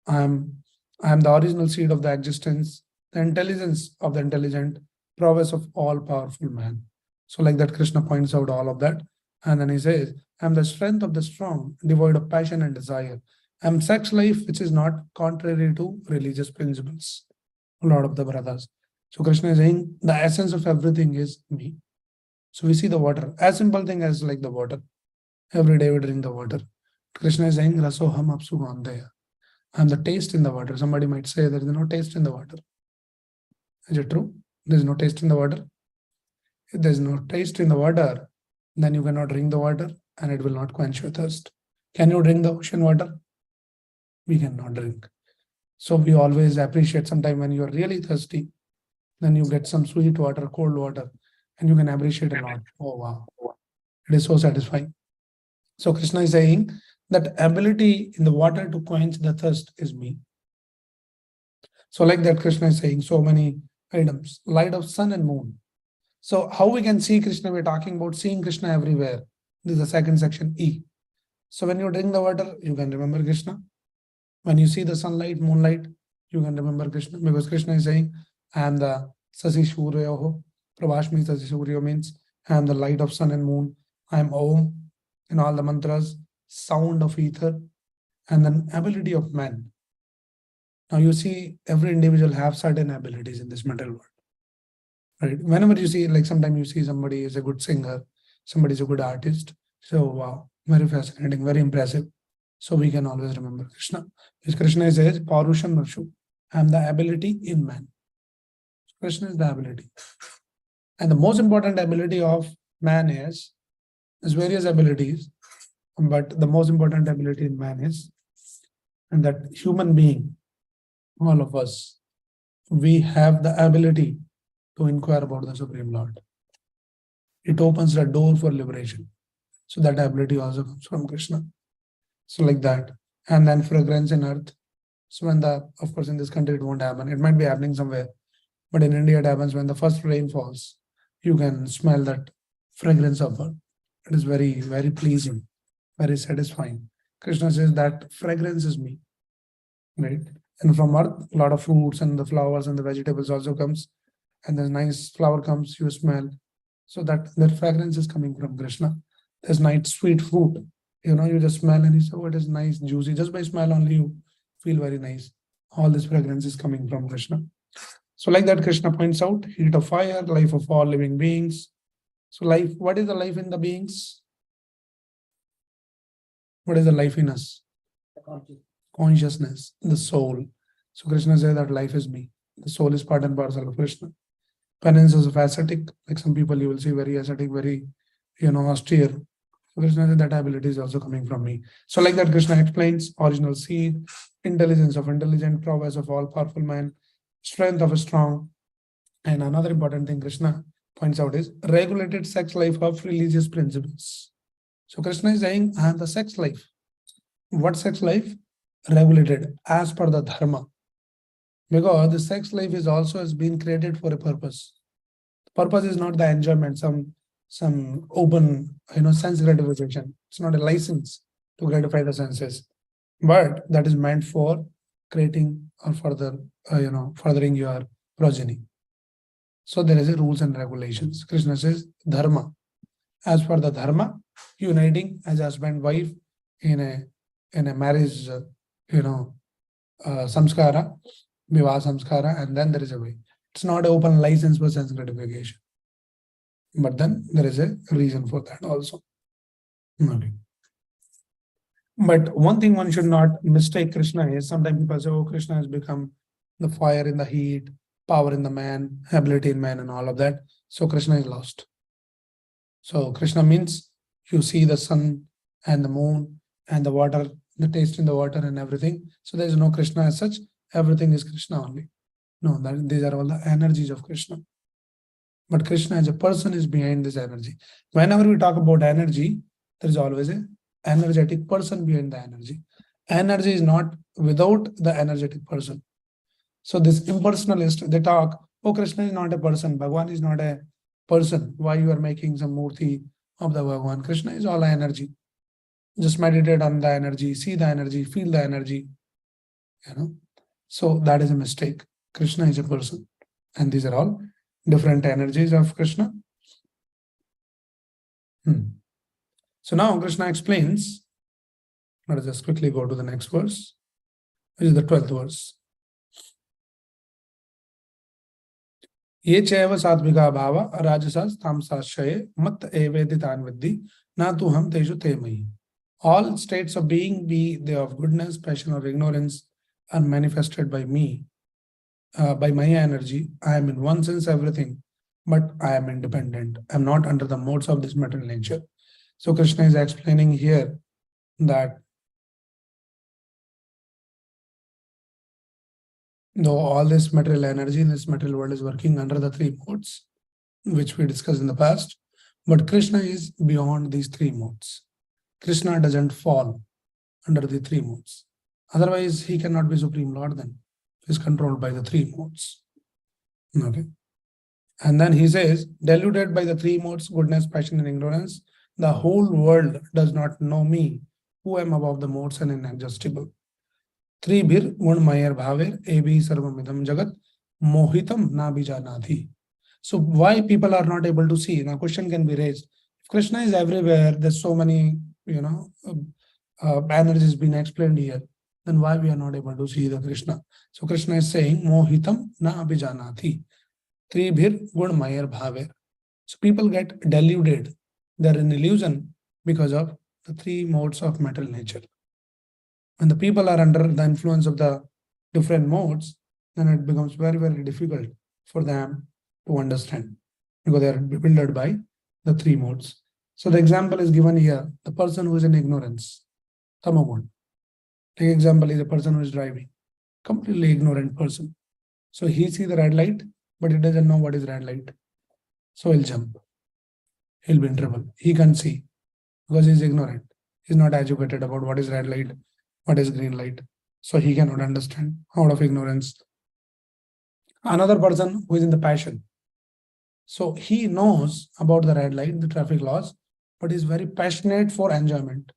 I am the original seed of the existence, the intelligence of the intelligent, prowess of all powerful man. So like that, Krishna points out all of that. And then he says, I am the strength of the strong, devoid of passion and desire. I am sex life, which is not contrary to religious principles. A lot of the brothers. So Krishna is saying the essence of everything is me. So we see the water, as simple thing as like the water. Every day we drink the water. Krishna is saying, Rasoham apsu gandhaya. I am the taste in the water. Somebody might say there is no taste in the water. Is it true? There is no taste in the water. If there is no taste in the water, then you cannot drink the water and it will not quench your thirst. Can you drink the ocean water? We cannot drink. So we always appreciate sometime when you are really thirsty, then you get some sweet water, cold water, and you can appreciate a lot. Oh, wow. It is so satisfying. So Krishna is saying that ability in the water to quench the thirst is me. So like that, Krishna is saying so many items. Light of sun and moon. So how we can see Krishna? We're talking about seeing Krishna everywhere. This is the second section, E. So when you drink the water, you can remember Krishna. When you see the sunlight, moonlight, you can remember Krishna, because Krishna is saying, I am the Sasi Suryoho. Prabhashmi Sasi Suryo means I am the light of sun and moon. I am Om in all the mantras, sound of ether, and then ability of man. Now you see every individual have certain abilities in this material world. Right? Whenever you see, like sometimes you see somebody is a good singer, somebody is a good artist. So wow, very fascinating, very impressive. So we can always remember Krishna. Because Krishna says, Parusham Varshu. I am the ability in man. Krishna is the ability. And the most important ability of man is, there's various abilities, but the most important ability in man is, and that human being, all of us, we have the ability to inquire about the Supreme Lord. It opens the door for liberation. So that ability also comes from Krishna. So like that. And then fragrance in earth. So when of course in this country it won't happen. It might be happening somewhere. But in India it happens when the first rain falls. You can smell that fragrance of earth. It is very, very pleasing, very satisfying. Krishna says that fragrance is me. Right? And from earth, a lot of fruits and the flowers and the vegetables also comes. And the nice flower comes, you smell. So that fragrance is coming from Krishna. There's nice sweet fruit. You just smell and you say, oh, it is nice, juicy. Just by smell only you feel very nice. All this fragrance is coming from Krishna. So like that, Krishna points out, heat of fire, life of all living beings. So life, what is the life in the beings? What is the life in us? Consciousness, the soul. So Krishna says that life is me. The soul is part and parcel of Krishna. Penance is of ascetic, like some people you will see very ascetic, very, austere. So Krishna said that ability is also coming from me. So like that, Krishna explains original seed, intelligence of intelligent, prowess of all powerful man, strength of a strong. And another important thing Krishna points out is regulated sex life of religious principles. So Krishna is saying, I am the sex life. What sex life? Regulated as per the dharma. Because the sex life is also has been created for a purpose. The purpose is not the enjoyment, some open, sense gratification. It's not a license to gratify the senses, but that is meant for creating or further, furthering your progeny. So there is a rules and regulations. Krishna says dharma. As per the dharma, uniting as husband wife in a marriage, samskara, vivaha samskara, and then there is a way. It's not an open license for sense gratification. But then there is a reason for that also. Okay. But one thing one should not mistake Krishna is, sometimes people say, oh, Krishna has become the fire in the heat, power in the man, ability in man, and all of that. So Krishna is lost. So Krishna means you see the sun and the moon and the water, the taste in the water and everything. So there is no Krishna as such. Everything is Krishna only. No, these are all the energies of Krishna. But Krishna as a person is behind this energy. Whenever we talk about energy, there is always an energetic person behind the energy. Energy is not without the energetic person. So this impersonalist, they talk, oh, Krishna is not a person. Bhagwan is not a person. Why you are making some murti of the Bhagwan? Krishna is all energy. Just meditate on the energy, see the energy, feel the energy. So that is a mistake. Krishna is a person. And these are all different energies of Krishna. So now Krishna explains. Let us just quickly go to the next verse, which is the 12th verse. Ye chaiva satvika bhava rajasas tamsashaye mat eveditan viddhi na tu ham teju te mahi. All states of being, be they of goodness, passion, or ignorance, are manifested by me, by my energy. I am in one sense everything, but I am independent. I am not under the modes of this material nature. So Krishna is explaining here that though all this material energy in this material world is working under the three modes, which we discussed in the past, but Krishna is beyond these three modes. Krishna doesn't fall under the three modes. Otherwise, he cannot be Supreme Lord then. He is controlled by the three modes. Okay. And then he says, deluded by the three modes, goodness, passion, and ignorance, the whole world does not know me, who am above the modes and inexhaustible. Tribhir gun mayer bhaver ebi sarvamidam jagat mohitam na bijanati. So why people are not able to see? Now question can be raised. If Krishna is everywhere, there's so many, energies being explained here, then why we are not able to see the Krishna? So Krishna is saying, mohitam na abhijanati. Tribhir gun mayar bhaver. So people get deluded. They're in illusion because of the three modes of material nature. When the people are under the influence of the different modes, then it becomes very, very difficult for them to understand because they are bewildered by the three modes. So the example is given here, the person who is in ignorance, tamagun. Take example is a person who is driving, completely ignorant person. So he sees the red light, but he doesn't know what is red light. So he'll jump. He'll be in trouble. He can't see because he's ignorant. He's not educated about what is red light, what is green light. So he cannot understand out of ignorance. Another person who is in the passion. So he knows about the red light, the traffic laws, but is very passionate for enjoyment.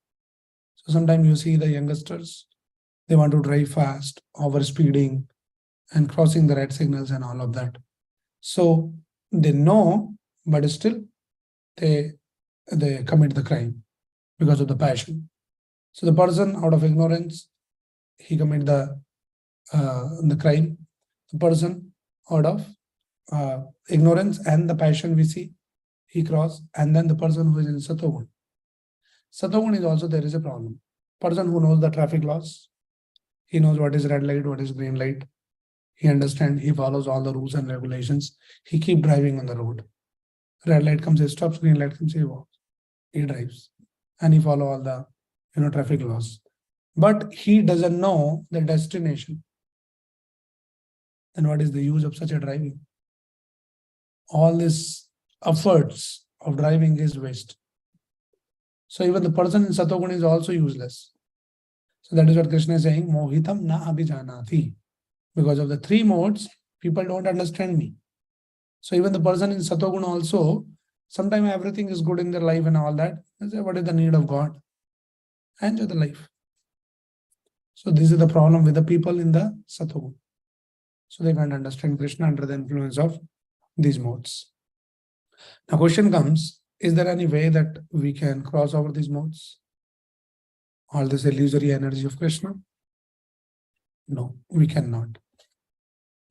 So sometimes you see the youngsters, they want to drive fast, over speeding, and crossing the red signals and all of that. So they know, but still they commit the crime because of the passion. So the person out of ignorance, he commit the crime. The person out of ignorance and the passion we see, he cross. And then the person who is in Satogun. Satogun is also, there is a problem. Person who knows the traffic laws, he knows what is red light, what is green light. He understands, he follows all the rules and regulations. He keep driving on the road. Red light comes, he stops, green light comes, he walks. He drives. And he follow all the traffic laws. But he doesn't know the destination. Then what is the use of such a driving? All these efforts of driving is waste. So even the person in Satogun is also useless. So that is what Krishna is saying, mohitam na abhijanati. Because of the three modes, people don't understand me. So even the person in Satogun also, sometimes everything is good in their life and all that. They say, what is the need of God? Enjoy the life. So this is the problem with the people in the Satogun. So they can't understand Krishna under the influence of these modes. Now question comes, is there any way that we can cross over these modes? All this illusory energy of Krishna? No, we cannot.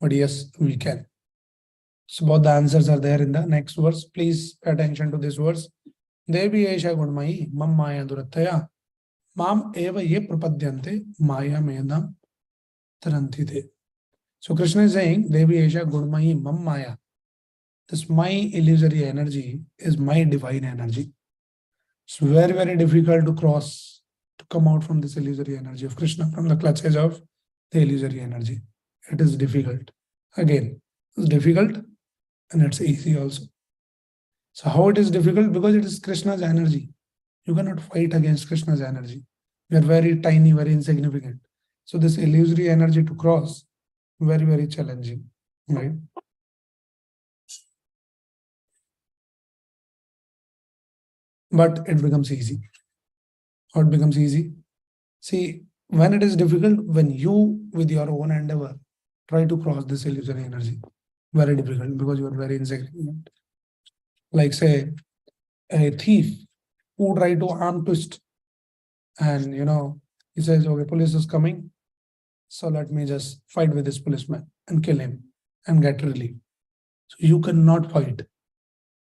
But yes, we can. So both the answers are there in the next verse. Please pay attention to this verse. Devi Esha Gunmayi Mam Maya Durataya Mam Eva Ye Prapadyante Maya Medam Tarantite. So Krishna is saying, Devi Esha Gunmayi Mam Maya. This my illusory energy is my divine energy. It's very, very difficult to cross, to come out from this illusory energy of Krishna, from the clutches of the illusory energy. It is difficult. Again, it's difficult and it's easy also. So how it is difficult? Because it is Krishna's energy. You cannot fight against Krishna's energy. You are very tiny, very insignificant. So this illusory energy to cross, very, very challenging, right? But it becomes easy. How it becomes easy? See, when it is difficult, when you, with your own endeavor, try to cross this illusory energy, very difficult because you are very insignificant. Like say, a thief who try to arm twist and, he says, okay, police is coming, so let me just fight with this policeman and kill him and get relief. So you cannot fight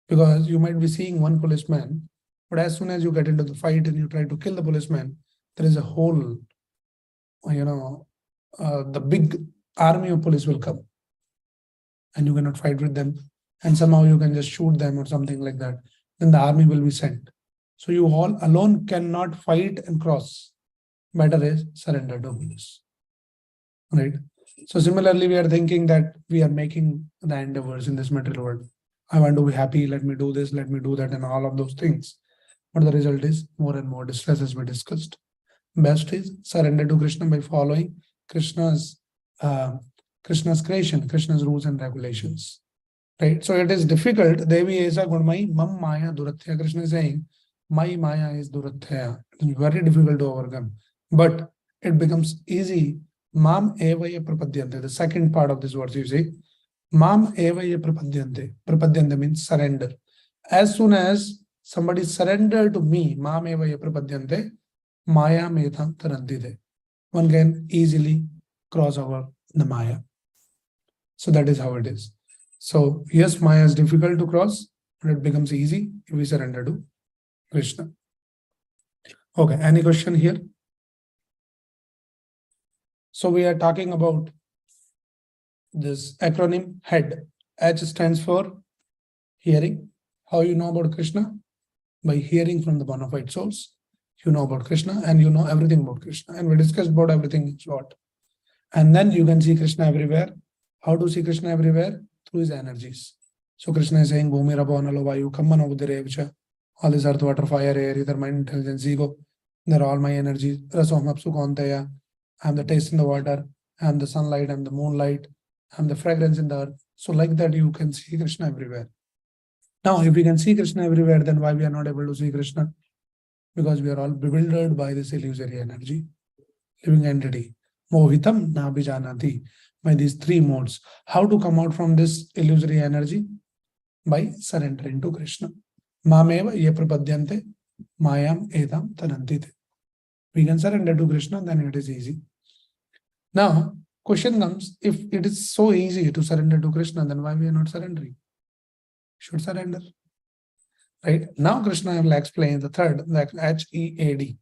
because you might be seeing one policeman, but as soon as you get into the fight and you try to kill the policeman, there is a whole, the big army of police will come and you cannot fight with them. And somehow you can just shoot them or something like that. Then the army will be sent. So you all alone cannot fight and cross. Better is surrender to police. Right? So similarly, we are thinking that we are making the endeavors in this material world. I want to be happy, let me do this, let me do that, and all of those things. But the result is more and more distress, as we discussed. Best is surrender to Krishna by following Krishna's creation, Krishna's rules and regulations. Right? So it is difficult. Devi Esa Gunmai Mam Maya Durathya. Krishna is saying, my Maya is Durathya. It is very difficult to overcome. But it becomes easy Mam evaya prapadyante. The second part of this verse you see, Mam evaya prapadyante. Prapadyante means surrender. As soon as somebody surrender to me, Mam evaya prapadyante, Maya metham tarantite. One can easily cross over the Maya. So that is how it is. So yes, Maya is difficult to cross, but it becomes easy if we surrender to Krishna. Okay, any question here? So we are talking about this acronym HEAD. H stands for hearing. How you know about Krishna? By hearing from the bona fide source. You know about Krishna and you know everything about Krishna. And we discussed about everything is what. And then you can see Krishna everywhere. How to see Krishna everywhere? Through his energies. So Krishna is saying, Bhumi Rabho Analo Vayu Kamman Udirevicha. All this earth, water, fire, air, ether, mind, intelligence, ego. They're all my energies. Rasoham Apsu Konteya. I'm the taste in the water. I'm the sunlight. I'm the moonlight. I'm the fragrance in the earth. So like that, you can see Krishna everywhere. Now, if we can see Krishna everywhere, then why we are not able to see Krishna? Because we are all bewildered by this illusory energy, living entity. Mohitam Nabhijanati. By these three modes. How to come out from this illusory energy? By surrendering to Krishna. Mameva ye prapadyante mayam etam tanantite. We can surrender to Krishna, then it is easy. Now, question comes, if it is so easy to surrender to Krishna, then why we are not surrendering? Should surrender. Right? Now Krishna will explain the third, like H-E-A-D.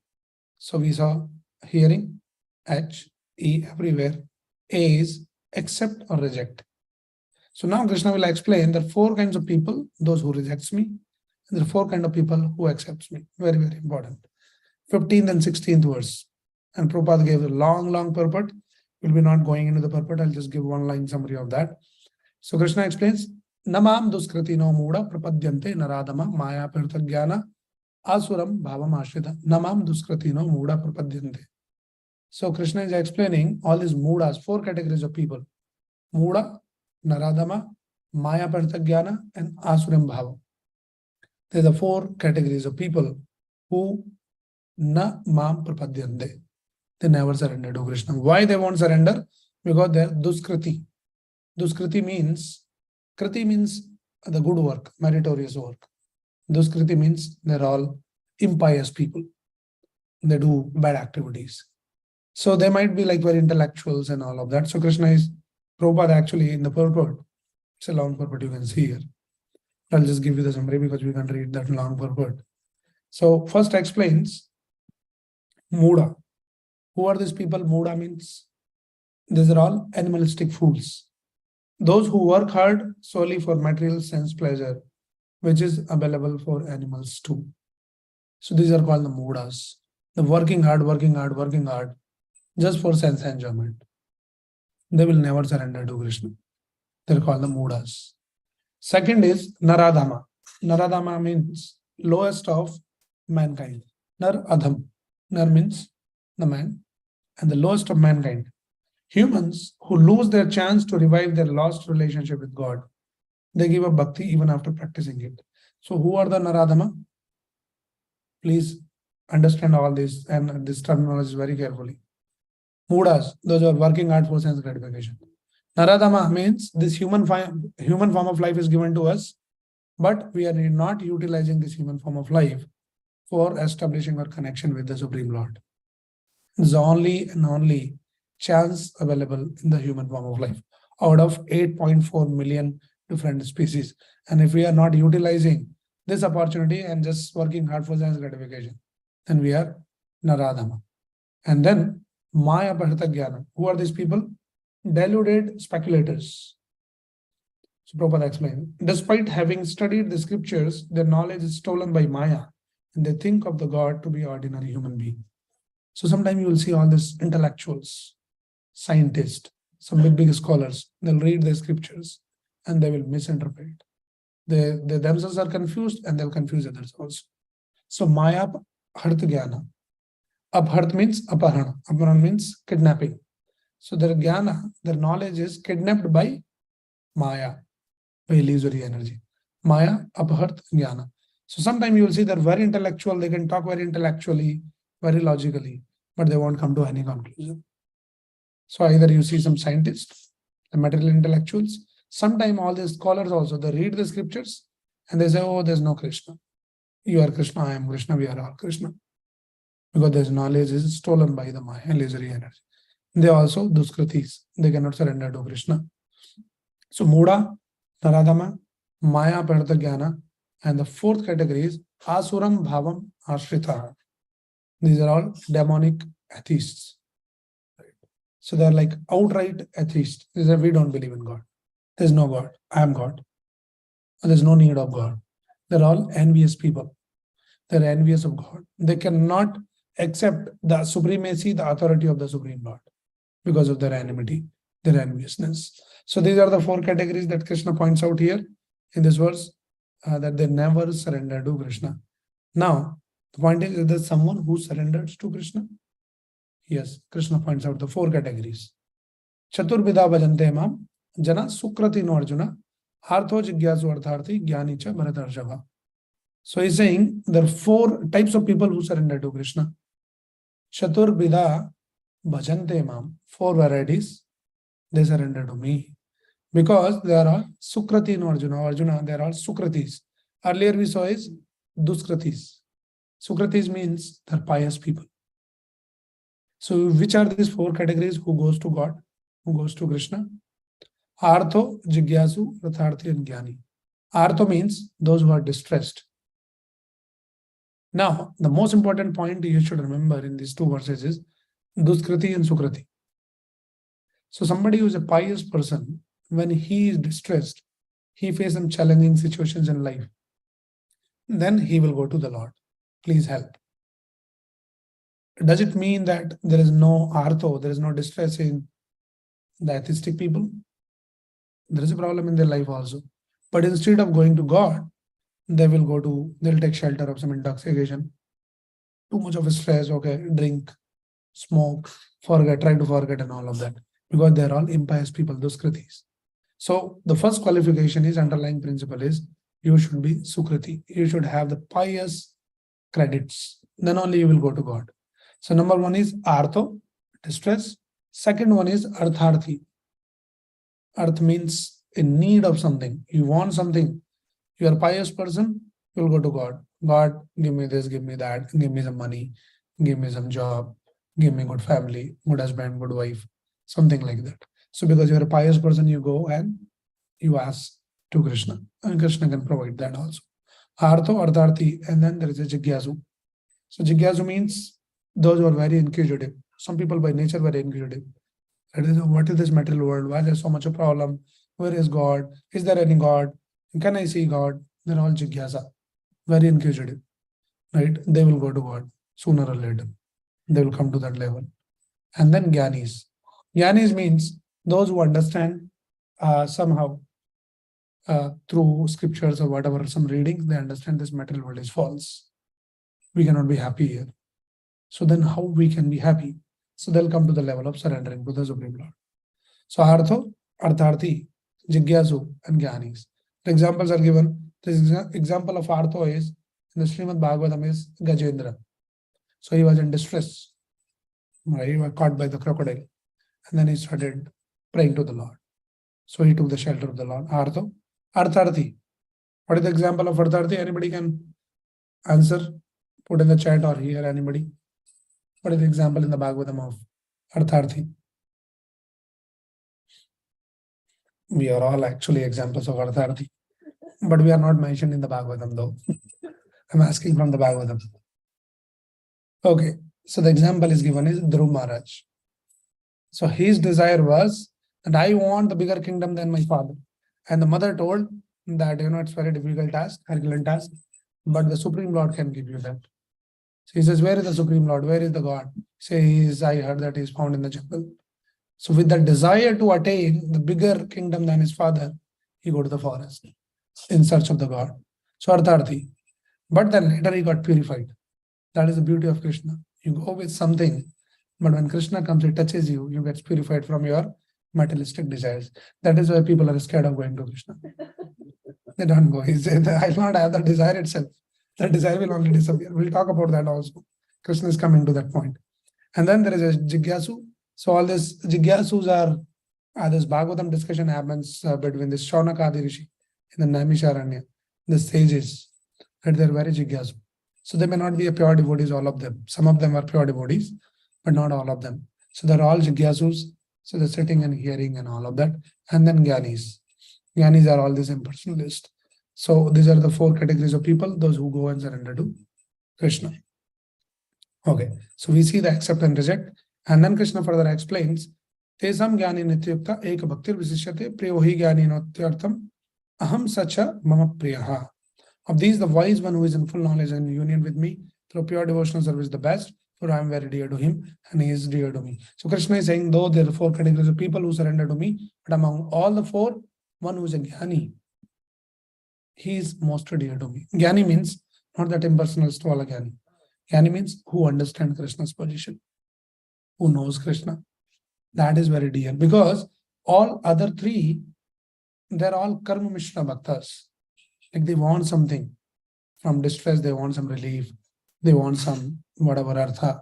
So we saw hearing, H, E everywhere. A is accept or reject. So now Krishna will explain there are four kinds of people, those who rejects me, and there are four kinds of people who accepts me. Very, very important. 15th and 16th verse. And Prabhupada gave a long purport. We'll be not going into the purport. I'll just give one line summary of that. So Krishna explains, Namam duskritino muda prapadyante naradama maya pirthagyana asuram bhavam ashrita. Namam duskritino muda prapadyante. So Krishna is explaining all these mudas, four categories of people. Muda, naradama, maya pirthagyana, and asuram bhava. There are the four categories of people who na mam prapadyante. They never surrender to Krishna. Why they won't surrender? Because they are duskriti. Duskriti means, kriti means the good work, meritorious work. Duskriti means they're all impious people. They do bad activities. So they might be like very intellectuals and all of that. So Krishna is, Prabhupada actually in the purport, it's a long purport you can see here. I'll just give you the summary because we can't read that long purport. So first explains Muda. Who are these people? Muda means these are all animalistic fools. Those who work hard solely for material sense pleasure, which is available for animals too. So these are called the Mudas. The working hard, just for sense enjoyment. They will never surrender to Krishna. They're called the Mudas. Second is Naradama. Naradama means lowest of mankind. Nar Adham. Nar means the man, and the lowest of mankind. Humans who lose their chance to revive their lost relationship with God. They give up bhakti even after practicing it. So who are the Naradama? Please understand all this and this terminology very carefully. Mudas, those who are working hard for sense gratification. Naradama means this human form of life is given to us, but we are not utilizing this human form of life for establishing our connection with the Supreme Lord. It's the only and only chance available in the human form of life out of 8.4 million different species. And if we are not utilizing this opportunity and just working hard for sense gratification, then we are Naradama. And then Maya Bhartagyana. Who are these people? Deluded speculators. So Prabhupada explained, despite having studied the scriptures, their knowledge is stolen by Maya, and they think of the God to be ordinary human being. So sometimes you will see all these intellectuals, scientists, some big scholars, they'll read the scriptures and they will misinterpret. They themselves are confused and they'll confuse others also. So Maya Bhartagyana. Abhart means aparhana. Aparhana means kidnapping. So their jnana, their knowledge is kidnapped by Maya, by illusory energy. Maya, abhart, jnana. So sometimes you will see they're very intellectual, they can talk very intellectually, very logically, but they won't come to any conclusion. So either you see some scientists, the material intellectuals, sometimes all these scholars also, they read the scriptures and they say, oh, there's no Krishna. You are Krishna, I am Krishna, we are all Krishna. Because this knowledge is stolen by the Maya, illusory energy. They also duskritis. They cannot surrender to Krishna. So Muda, Naradama, Maya Pradha Jnana, and the fourth category is Asuram Bhavam Ashrita. These are all demonic atheists. So they're like outright atheists. They say, we don't believe in God. There's no God. I am God. There's no need of God. They're all envious people. They're envious of God. They cannot accept the supremacy, the authority of the Supreme Lord because of their enmity, their enviousness. So these are the four categories that Krishna points out here in this verse, that they never surrender to Krishna. Now, the point is there someone who surrenders to Krishna? Yes, Krishna points out the four categories. Chaturbida bhajante mam, jana sukrati no arjuna, artho jigyasu artharthi, jnani cha bharatarshava. So he's saying there are four types of people who surrender to Krishna. Chaturbida bhajante mam, four varieties, they surrender to me. Because there are sukrati no Arjuna. Arjuna, there are sukratis. Earlier we saw is duskratis. Sukratis means they're pious people. So which are these four categories who goes to God, who goes to Krishna? Artho, Jigyasu, Ratharthi, and Jnani. Artho means those who are distressed. Now, the most important point you should remember in these two verses is Duskriti and Sukriti. So somebody who is a pious person, when he is distressed, he faces some challenging situations in life, then he will go to the Lord. Please help. Does it mean that there is no artho, there is no distress in the atheistic people? There is a problem in their life also. But instead of going to God, they'll take shelter of some intoxication. Too much of a stress, okay, drink, smoke, try to forget and all of that. Because they're all impious people, those kritis. So the first qualification is, underlying principle is, you should be sukriti. You should have the pious credits. Then only you will go to God. So number one is artho, distress. Second one is artharthi. Arth means in need of something. You want something. You are a pious person, you will go to God. God, give me this, give me that, give me some money, give me some job, give me good family, good husband, good wife, something like that. So because you are a pious person, you go and you ask to Krishna. And Krishna can provide that also. Artho, artharthi, and then there is a jigyasu. So jigyasu means those who are very inquisitive. Some people by nature very inquisitive. That is, what is this material world? Why there is so much a problem? Where is God? Is there any God? Can I see God? They're all jigyasa, very inquisitive. Right? They will go to God sooner or later. They will come to that level. And then jnanis. Jnanis means those who understand somehow through scriptures or whatever, some reading, they understand this material world is false. We cannot be happy here. So then how we can be happy? So they'll come to the level of surrendering to the Supreme Lord. So artho, artharthi, jigyasu, and jnanis. The examples are given. The example of artho is, in the Srimad Bhagavatam, is Gajendra. So he was in distress. He was caught by the crocodile. And then he started praying to the Lord. So he took the shelter of the Lord. Artho. Artharthi. What is the example of artharthi? Anybody can answer? Put in the chat or here, anybody. What is the example in the Bhagavatam of artharthi? We are all actually examples of artharthi. But we are not mentioned in the Bhagavatam though. I'm asking from the Bhagavatam. Okay. So the example is given is Dhruv Maharaj. So his desire was that I want the bigger kingdom than my father. And the mother told that, it's very difficult task, Herculean task, but the Supreme Lord can give you that. So he says, where is the Supreme Lord? Where is the God? Says, I heard that he is found in the jungle. So with the desire to attain the bigger kingdom than his father, he go to the forest in search of the God. So artharthi. But then later he got purified. That is the beauty of Krishna. You go with something, but when Krishna comes, he touches you, you get purified from your materialistic desires. That is why people are scared of going to Krishna. They don't go. He said, I will not have the desire itself. That desire will only disappear. We'll talk about that also. Krishna is coming to that point. And then there is a jigyasu. So all this Jigyasus are, this Bhagavatam discussion happens between this Shaunakadi Rishi in the Naimisharanya, the sages, that they're very Jigyasu. So they may not be a pure devotees, all of them. Some of them are pure devotees, but not all of them. So they're all Jigyasus. So they're sitting and hearing and all of that. And then Gyanis. Gyanis are all these impersonalists. So these are the four categories of people, those who go and surrender to Krishna. Okay, so we see the accept and reject. And then Krishna further explains, Tesam Gyani Nityukta Eka Bhaktir Visishyate Priyohi Gyani Notyartam Aham Sacha Mama Priyaha. Of these, the wise one who is in full knowledge and union with me through pure devotional service is the best, for I am very dear to him and he is dear to me. So Krishna is saying, though there are four categories of people who surrender to me, but among all the four, one who is a Gyani, he is most dear to me. Gyani means not that impersonal Stwala Gyani. Gyani means who understands Krishna's position, who knows Krishna. That is very dear, because all other three, they're all Karma Mishra Bhaktas. Like they want something from distress, they want some relief, they want some whatever artha,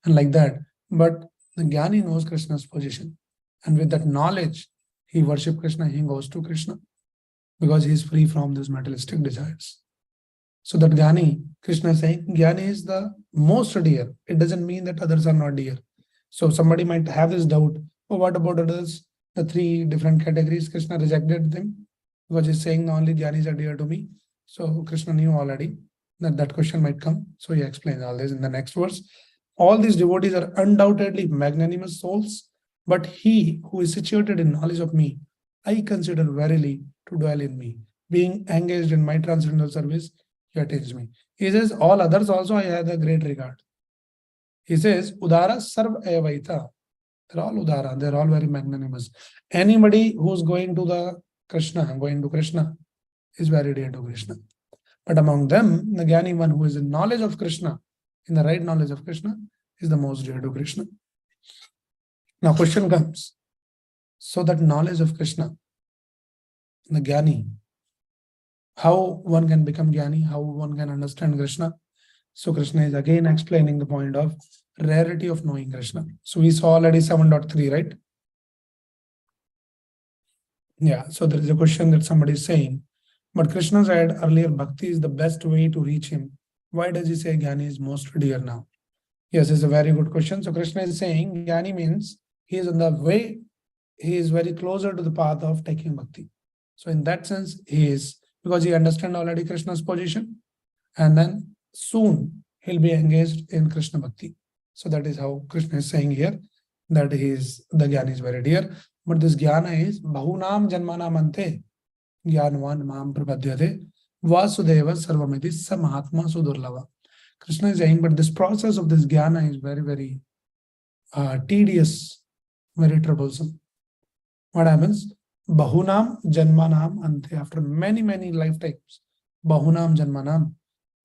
and like that. But the Gyani knows Krishna's position. And with that knowledge, he worships Krishna, he goes to Krishna, because he is free from these materialistic desires. So that Gyani, Krishna is saying, Gyani is the most dear. It doesn't mean that others are not dear. So somebody might have this doubt, oh, what about others? The three different categories, Krishna rejected them, because he's saying only Gyanis are dear to me. So Krishna knew already that that question might come. So he explains all this in the next verse. All these devotees are undoubtedly magnanimous souls, but he who is situated in knowledge of me, I consider verily to dwell in me. Being engaged in my transcendental service, he attains me. He says, all others also I have a great regard. He says, Udara Sarv Evaita. They're all Udara, they're all very magnanimous. Anybody who's going to Krishna is very dear to Krishna. But among them, the Gyani one who is in knowledge of Krishna, in the right knowledge of Krishna, is the most dear to Krishna. Now question comes, so that knowledge of Krishna, the Gyani, how one can become Gyani, how one can understand Krishna. So Krishna is again explaining the point of rarity of knowing Krishna. So we saw already 7.3, right? Yeah, so there is a question that somebody is saying, but Krishna said earlier bhakti is the best way to reach him. Why does he say Gyani is most dear now? Yes, it's a very good question. So Krishna is saying Gyani means he is on the way, he is very closer to the path of taking bhakti. So in that sense, he is, because he understands already Krishna's position, and then soon he'll be engaged in Krishna bhakti. So that is how Krishna is saying here, that he is, the Gyani is very dear. But this Jnana is Bahunam Janmanam Ante Jnanvan Mam Prapadyate Vasudeva Sarvamiti Samahatma Sudurlava. Krishna is saying, but this process of this Jnana is very, very tedious, very troublesome. What happens? Bahunam Janmanam Ante. After many, many lifetimes, Bahunam Janmanam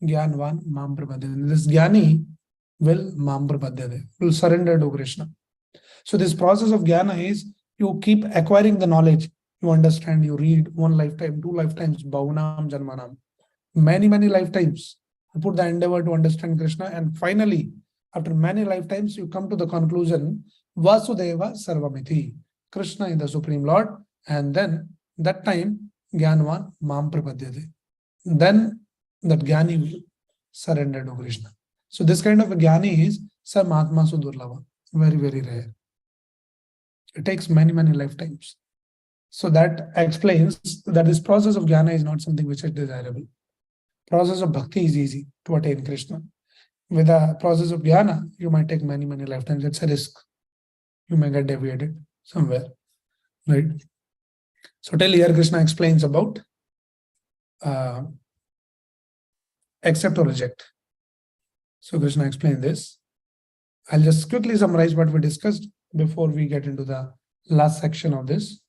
Jnanvan Mam Prapadyate. This Jnani will Mam Prapadyate, will surrender to Krishna. So this process of Jnana is, you keep acquiring the knowledge, you understand, you read one lifetime, two lifetimes, Bahunam Janmanam, many, many lifetimes. You put the endeavor to understand Krishna, and finally, after many lifetimes, you come to the conclusion, Vasudeva Sarvamiti. Krishna is the Supreme Lord, and then that time, Jnanvan Mam Prapadyate. Then that Jnani will surrender to Krishna. So this kind of a Jnani is Samahatma Sudurlava, very, very rare. It takes many, many lifetimes. So that explains that this process of Jnana is not something which is desirable. Process of Bhakti is easy to attain Krishna. With the process of Jnana, you might take many, many lifetimes. It's a risk. You may get deviated somewhere, right? So till here, Krishna explains about accept or reject. So Krishna explained this. I'll just quickly summarize what we discussed before we get into the last section of this.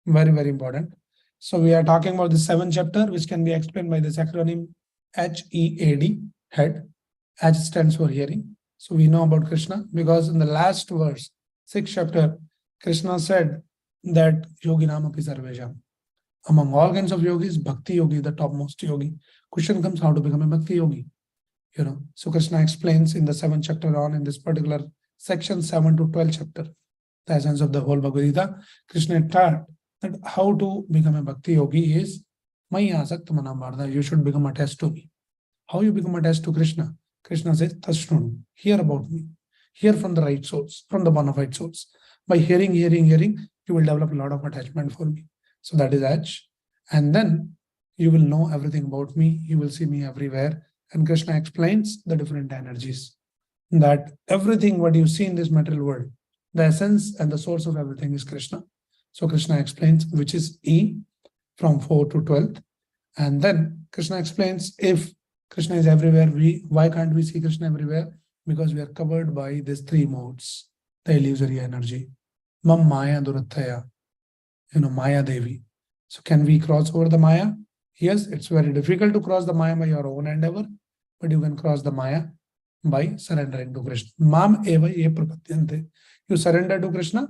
Very, very important. So we are talking about the 7th chapter, which can be explained by this acronym HEAD, head. H stands for hearing. So we know about Krishna, because in the last verse, 6th chapter, Krishna said that Yogi Namapi Sarvesham. Among all kinds of yogis, Bhakti Yogi, the topmost yogi. Question comes, how to become a Bhakti Yogi? So Krishna explains in the 7th chapter on, in this particular section 7 to 12 chapter, the essence of the whole Bhagavad Gita. Krishna taught that how to become a bhakti yogi is Mai asakt manam, you should become attached to me. How you become attached to Krishna? Krishna says, Tashnun, hear about me. Hear from the right source, from the bona fide source. By hearing, you will develop a lot of attachment for me. So that is H. And then you will know everything about me. You will see me everywhere. And Krishna explains the different energies. That everything what you see in this material world, the essence and the source of everything is Krishna. So Krishna explains which is E from 4 to 12. And then Krishna explains if Krishna is everywhere, why can't we see Krishna everywhere? Because we are covered by these three modes, the illusory energy. Mam Maya Durathaya, Maya Devi. So can we cross over the Maya? Yes, it's very difficult to cross the Maya by your own endeavor, but you can cross the Maya by surrendering to Krishna. Mam eva ye prapadyante. You surrender to Krishna,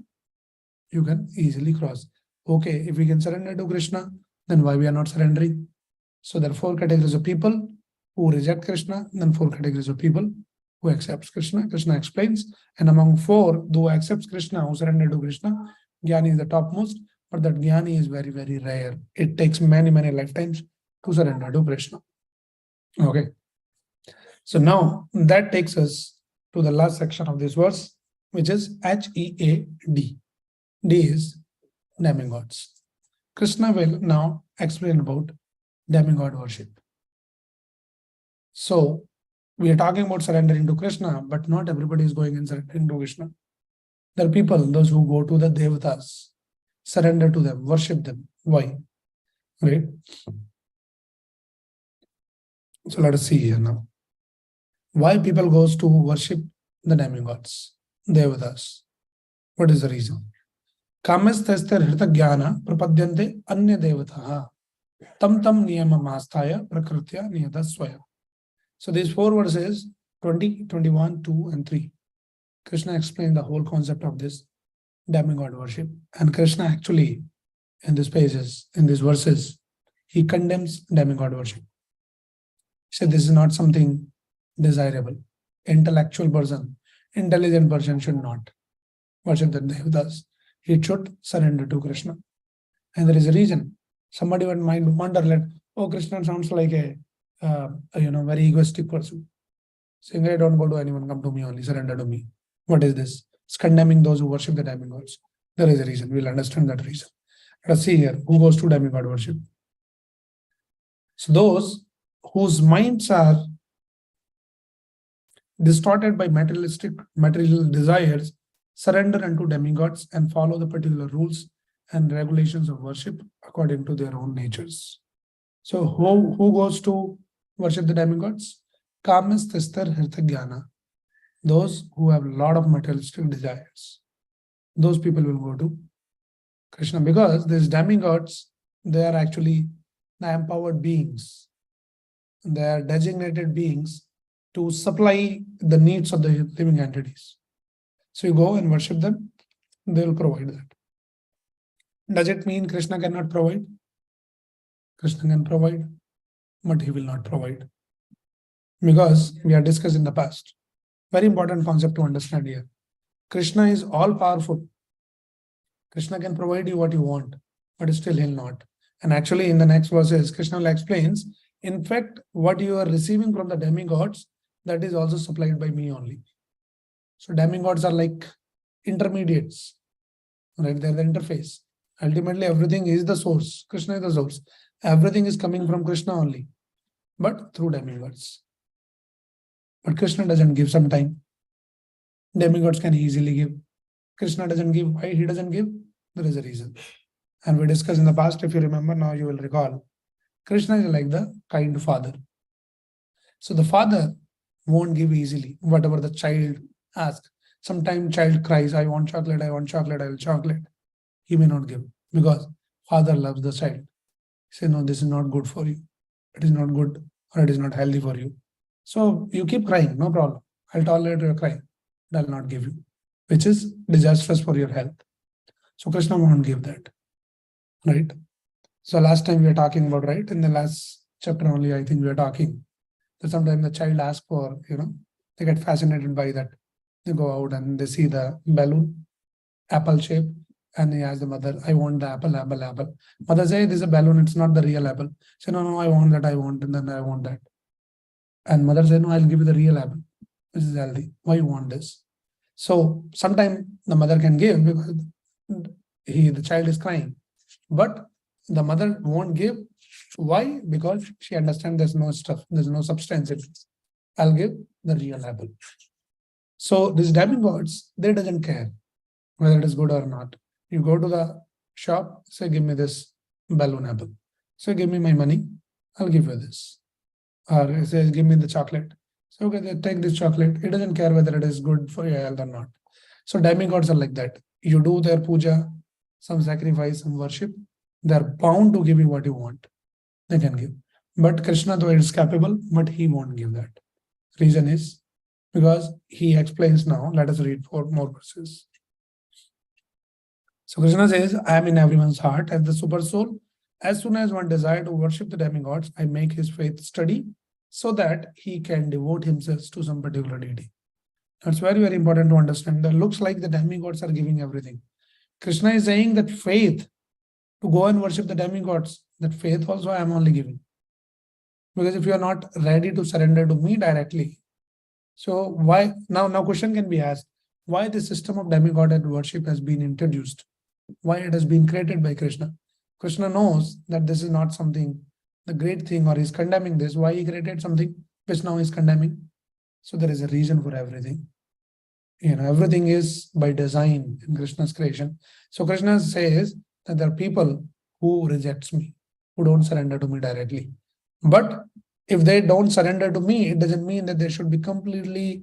you can easily cross. Okay, if we can surrender to Krishna, then why we are not surrendering? So there are four categories of people who reject Krishna, then four categories of people who accepts Krishna. Krishna explains, and among four, who accepts Krishna, who surrender to Krishna, Jnani is the topmost, but that Jnani is very, very rare. It takes many, many lifetimes to surrender to Krishna. Okay. So now that takes us to the last section of this verse, which is H-E-A-D. D is demigods. Krishna will now explain about demigod worship. So we are talking about surrendering to Krishna, but not everybody is going and surrendering to Krishna. There are people, those who go to the devatas, surrender to them, worship them. Why? Right? So let us see here now. Why people goes to worship the demigods, devatas? What is the reason? Kamasthaster hrita jnana prapadyante anya devataha tam niyama mastaya prakritya niyadasvaya. So these four verses, 20, 21, 2, and 3. Krishna explained the whole concept of this demigod worship. And Krishna actually, in these pages, in these verses, he condemns demigod worship. He said this is not something desirable. Intellectual person, intelligent person should not worship the devatas. He should surrender to Krishna. And there is a reason. Somebody might wonder that, oh, Krishna sounds like a very egoistic person. Saying, I don't go to anyone, come to me only, surrender to me. What is this? It's condemning those who worship the demigods. There is a reason. We'll understand that reason. Let us see here. Who goes to demigod worship? So those whose minds are distorted by material desires surrender unto demigods and follow the particular rules and regulations of worship according to their own natures. So who goes to worship the demigods? Kamas Tistar Hirtha Jnana. Those who have a lot of materialistic desires. Those people will go to Krishna, because these demigods, they are actually the empowered beings. They are designated beings to supply the needs of the living entities. So you go and worship them, they will provide that. Does it mean Krishna cannot provide? Krishna can provide, but he will not provide. Because we have discussed in the past. Very important concept to understand here. Krishna is all powerful. Krishna can provide you what you want, but still he'll not. And actually in the next verses, Krishna explains, in fact, what you are receiving from the demigods, that is also supplied by me only. So demigods are like intermediates, right? They're the interface. Ultimately, everything is the source. Krishna is the source. Everything is coming from Krishna only, but through demigods. But Krishna doesn't give sometime. Demigods can easily give. Krishna doesn't give. Why he doesn't give? There is a reason. And we discussed in the past, if you remember, now you will recall. Krishna is like the kind father. So the father won't give easily whatever the child asks. Sometimes child cries, I want chocolate, I want chocolate, I will chocolate. He may not give because father loves the child. He says, no, this is not good for you. It is not good or it is not healthy for you. So you keep crying, no problem. I'll tolerate your cry, but I'll not give you, which is disastrous for your health. So Krishna won't give that, right? So last time we were talking about, right? In the last chapter only, I think we were talking that sometimes the child asks for, they get fascinated by that They go out and they see the balloon, apple shape, and he asks the mother, I want the apple, apple, apple. Mother says, this is a balloon, it's not the real apple. Say, no, no, I want that, and then I want that. And mother said, no, I'll give you the real apple. This is healthy. Why you want this? So sometimes the mother can give because the child is crying. But the mother won't give. Why? Because she understands there's no stuff, there's no substance in it. I'll give the real apple. So these demigods, they doesn't care whether it is good or not. You go to the shop, say, give me this balloon apple. So give me my money, I'll give you this. Or it says, give me the chocolate. So okay, they take this chocolate. It doesn't care whether it is good for your health or not. So demigods are like that. You do their puja, some sacrifice, some worship, they're bound to give you what you want. They can give. But Krishna, though, is capable, but he won't give that. Reason is because he explains now. Let us read 4 more verses. So Krishna says, I am in everyone's heart as the super soul. As soon as one desire to worship the demigods, I make his faith steady so that he can devote himself to some particular deity. That's very, very important to understand. That looks like the demigods are giving everything. Krishna is saying that faith to go and worship the demigods, that faith also I am only giving. Because if you are not ready to surrender to me directly, so why now question can be asked, why the system of demigod and worship has been introduced? Why it has been created by Krishna? Krishna knows that this is not something, the great thing, or he's condemning this. Why he created something which now he's condemning? So there is a reason for everything. Everything is by design in Krishna's creation. So Krishna says that there are people who rejects me, who don't surrender to me directly. But if they don't surrender to me, it doesn't mean that they should be completely,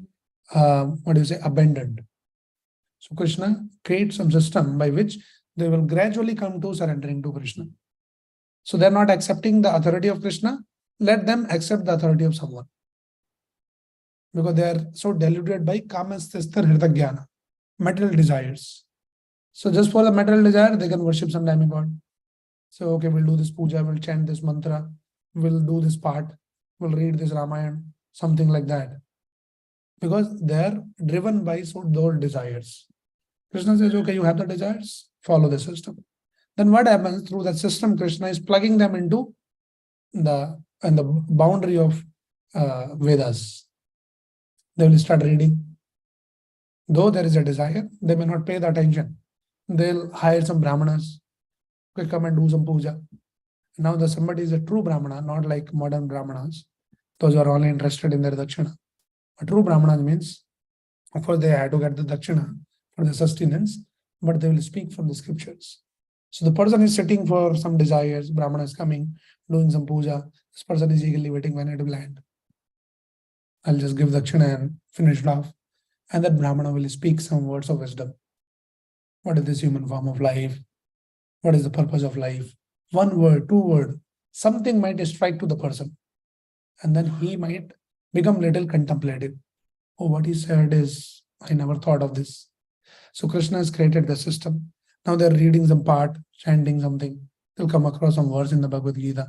abandoned. So Krishna creates some system by which they will gradually come to surrendering to Krishna. So they're not accepting the authority of Krishna. Let them accept the authority of someone. Because they are so deluded by kamasthasthar hridagyana, material desires. So just for the material desire, they can worship some demigod. So okay, we'll do this puja, we'll chant this mantra, we'll do this part, we'll read this Ramayana, something like that. Because they are driven by those desires. Krishna says, okay, you have the desires, follow the system. Then what happens through that system? Krishna is plugging them into the boundary of Vedas. They will start reading. Though there is a desire, they may not pay the attention. They'll hire some brahmanas to come and do some puja. Now somebody is a true brahmana, not like modern brahmanas. Those who are only interested in their dakshina. A true brahmana means, of course, they have to get the dakshina for the sustenance, but they will speak from the scriptures. So the person is sitting for some desires, brahmana is coming, doing some puja. This person is eagerly waiting when it will end. I'll just give dakshina and finish it off. And that brahmana will speak some words of wisdom. What is this human form of life? What is the purpose of life? 1 word, 2 word, something might strike to the person. And then he might become little contemplative. Oh, what he said is, I never thought of this. So Krishna has created the system. Now they're reading some part, chanting something. They'll come across some words in the Bhagwad Gita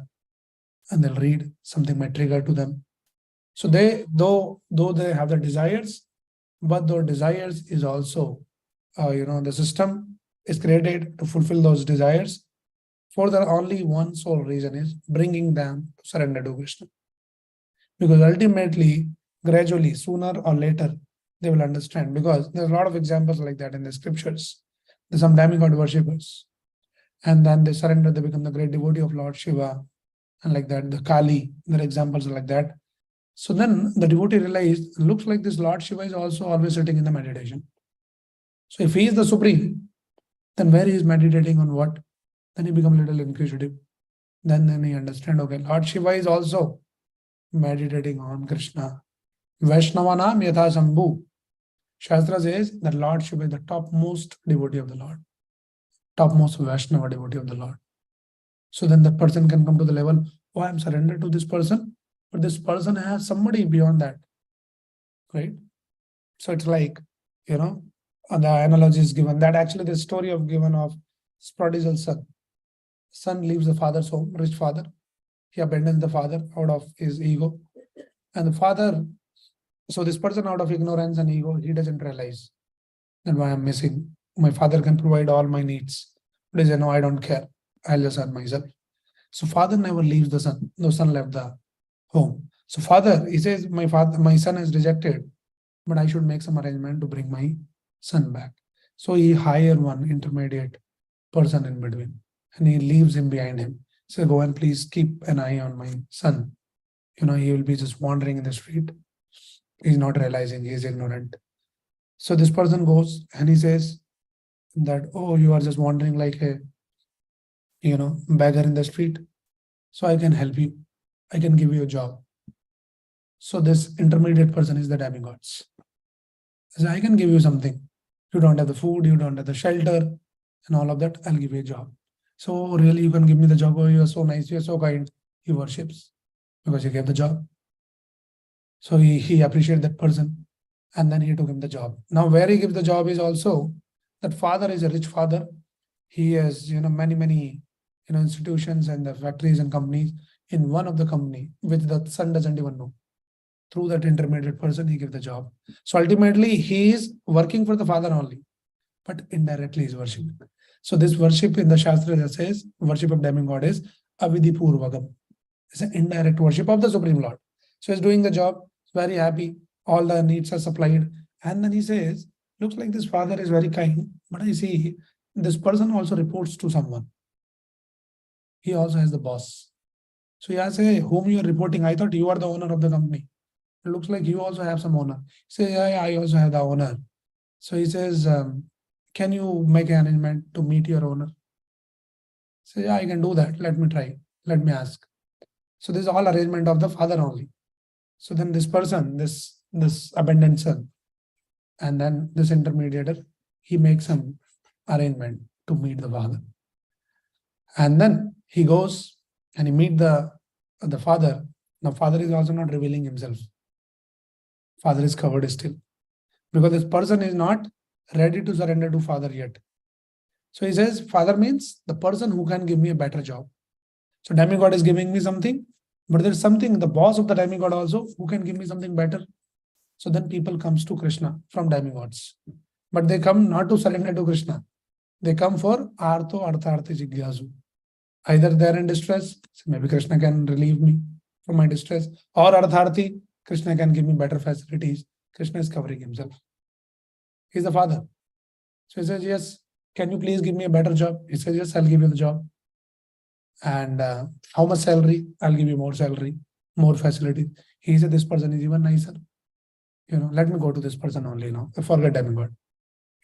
and they'll read, something might trigger to them. So they, though they have the desires, but those desires is also, the system is created to fulfill those desires for the only one sole reason is bringing them to surrender to Krishna. Because ultimately, gradually, sooner or later, they will understand. Because there's a lot of examples like that in the scriptures. There's some demigod worshippers. And then they surrender, they become the great devotee of Lord Shiva. And like that, the Kali, there are examples like that. So then the devotee realized, looks like this Lord Shiva is also always sitting in the meditation. So if he is the supreme, then where he is meditating on what? Then he becomes a little inquisitive. Then he understands, okay, Lord Shiva is also meditating on Krishna. Vaishnavanam yatha Sambhu. Shastra says that Lord Shiva is the topmost devotee of the Lord. Topmost Vaishnava devotee of the Lord. So then the person can come to the level, oh, I'm surrendered to this person, but this person has somebody beyond that. Right? So it's like, the analogy is given that actually the story of given of prodigal son. Son leaves the father's home, rich father. He abandons the father out of his ego. And the father So this person, out of ignorance and ego, he doesn't realize that why I'm missing. My father can provide all my needs. But he says, no, I don't care. I'll just earn myself. So father never leaves the son. No son left the home. So father, he says, my son is rejected, but I should make some arrangement to bring my son back. So he hire one intermediate person in between, and he leaves him behind him. So go and please keep an eye on my son. He will be just wandering in the street. He's not realizing, he is ignorant. So this person goes and he says that, oh, you are just wandering like a beggar in the street. So I can help you. I can give you a job. So this intermediate person is the demigods. He says, I can give you something. You don't have the food, you don't have the shelter, and all of that. I'll give you a job. So really, you can give me the job. Oh, you are so nice, you are so kind. He worships because he gave the job. So he appreciated that person, and then he took him the job. Now, where he gives the job is also that father is a rich father. He has many institutions and the factories and companies. In one of the company, which the son doesn't even know. Through that intermediate person, he gave the job. So ultimately, he is working for the father only, but indirectly is worshiping. So this worship in the Shastra that says worship of demigod is avidhi purvakam. It's an indirect worship of the Supreme Lord. So he's doing the job, very happy, all the needs are supplied. And then he says, looks like this father is very kind, but I see this person also reports to someone. He also has the boss. So he asks, hey, whom you are reporting? I thought you are the owner of the company. It looks like you also have some owner. He says, yeah, I also have the owner. So he says, can you make an arrangement to meet your owner? He says, yeah, I can do that. Let me try. Let me ask. So this is all arrangement of the father only. So then this person, this abandoned son, and then this intermediator, he makes some arrangement to meet the father. And then he goes and he meet the father. Now father is also not revealing himself. Father is covered still. Because this person is not ready to surrender to father yet. So he says, father means the person who can give me a better job. So demigod is giving me something, but there's something, the boss of the demigod also, who can give me something better. So then people comes to Krishna from demigods. But they come not to surrender to Krishna. They come for artho artharthi jigyasu. Either they are in distress, so maybe Krishna can relieve me from my distress, or artharthi, Krishna can give me better facilities. Krishna is covering himself. He's the father. So he says, yes, can you please give me a better job? He says, yes, I'll give you the job. And how much salary? I'll give you more salary, more facilities. He said, this person is even nicer. Let me go to this person only now. Forget demigod.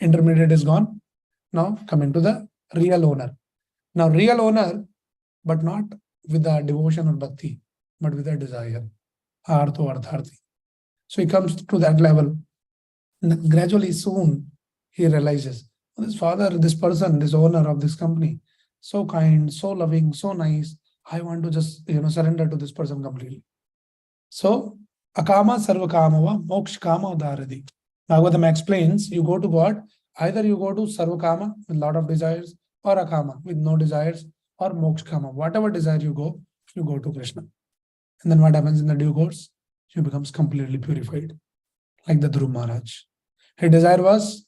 Intermediate is gone. Now coming to the real owner. Now real owner, but not with the devotion or bhakti, but with a desire. Artho artharthi. So he comes to that level. And gradually, soon, he realizes, this father, this person, this owner of this company, so kind, so loving, so nice. I want to just, surrender to this person completely. So, akama sarvakamava moksha kama udaradi. Bhagwadam explains, you go to God, either you go to sarvakama with a lot of desires, or akama with no desires, or moksha kama. Whatever desire you go to Krishna. And then what happens in the due course? You becomes completely purified. Like the Dhruv Maharaj. His desire was,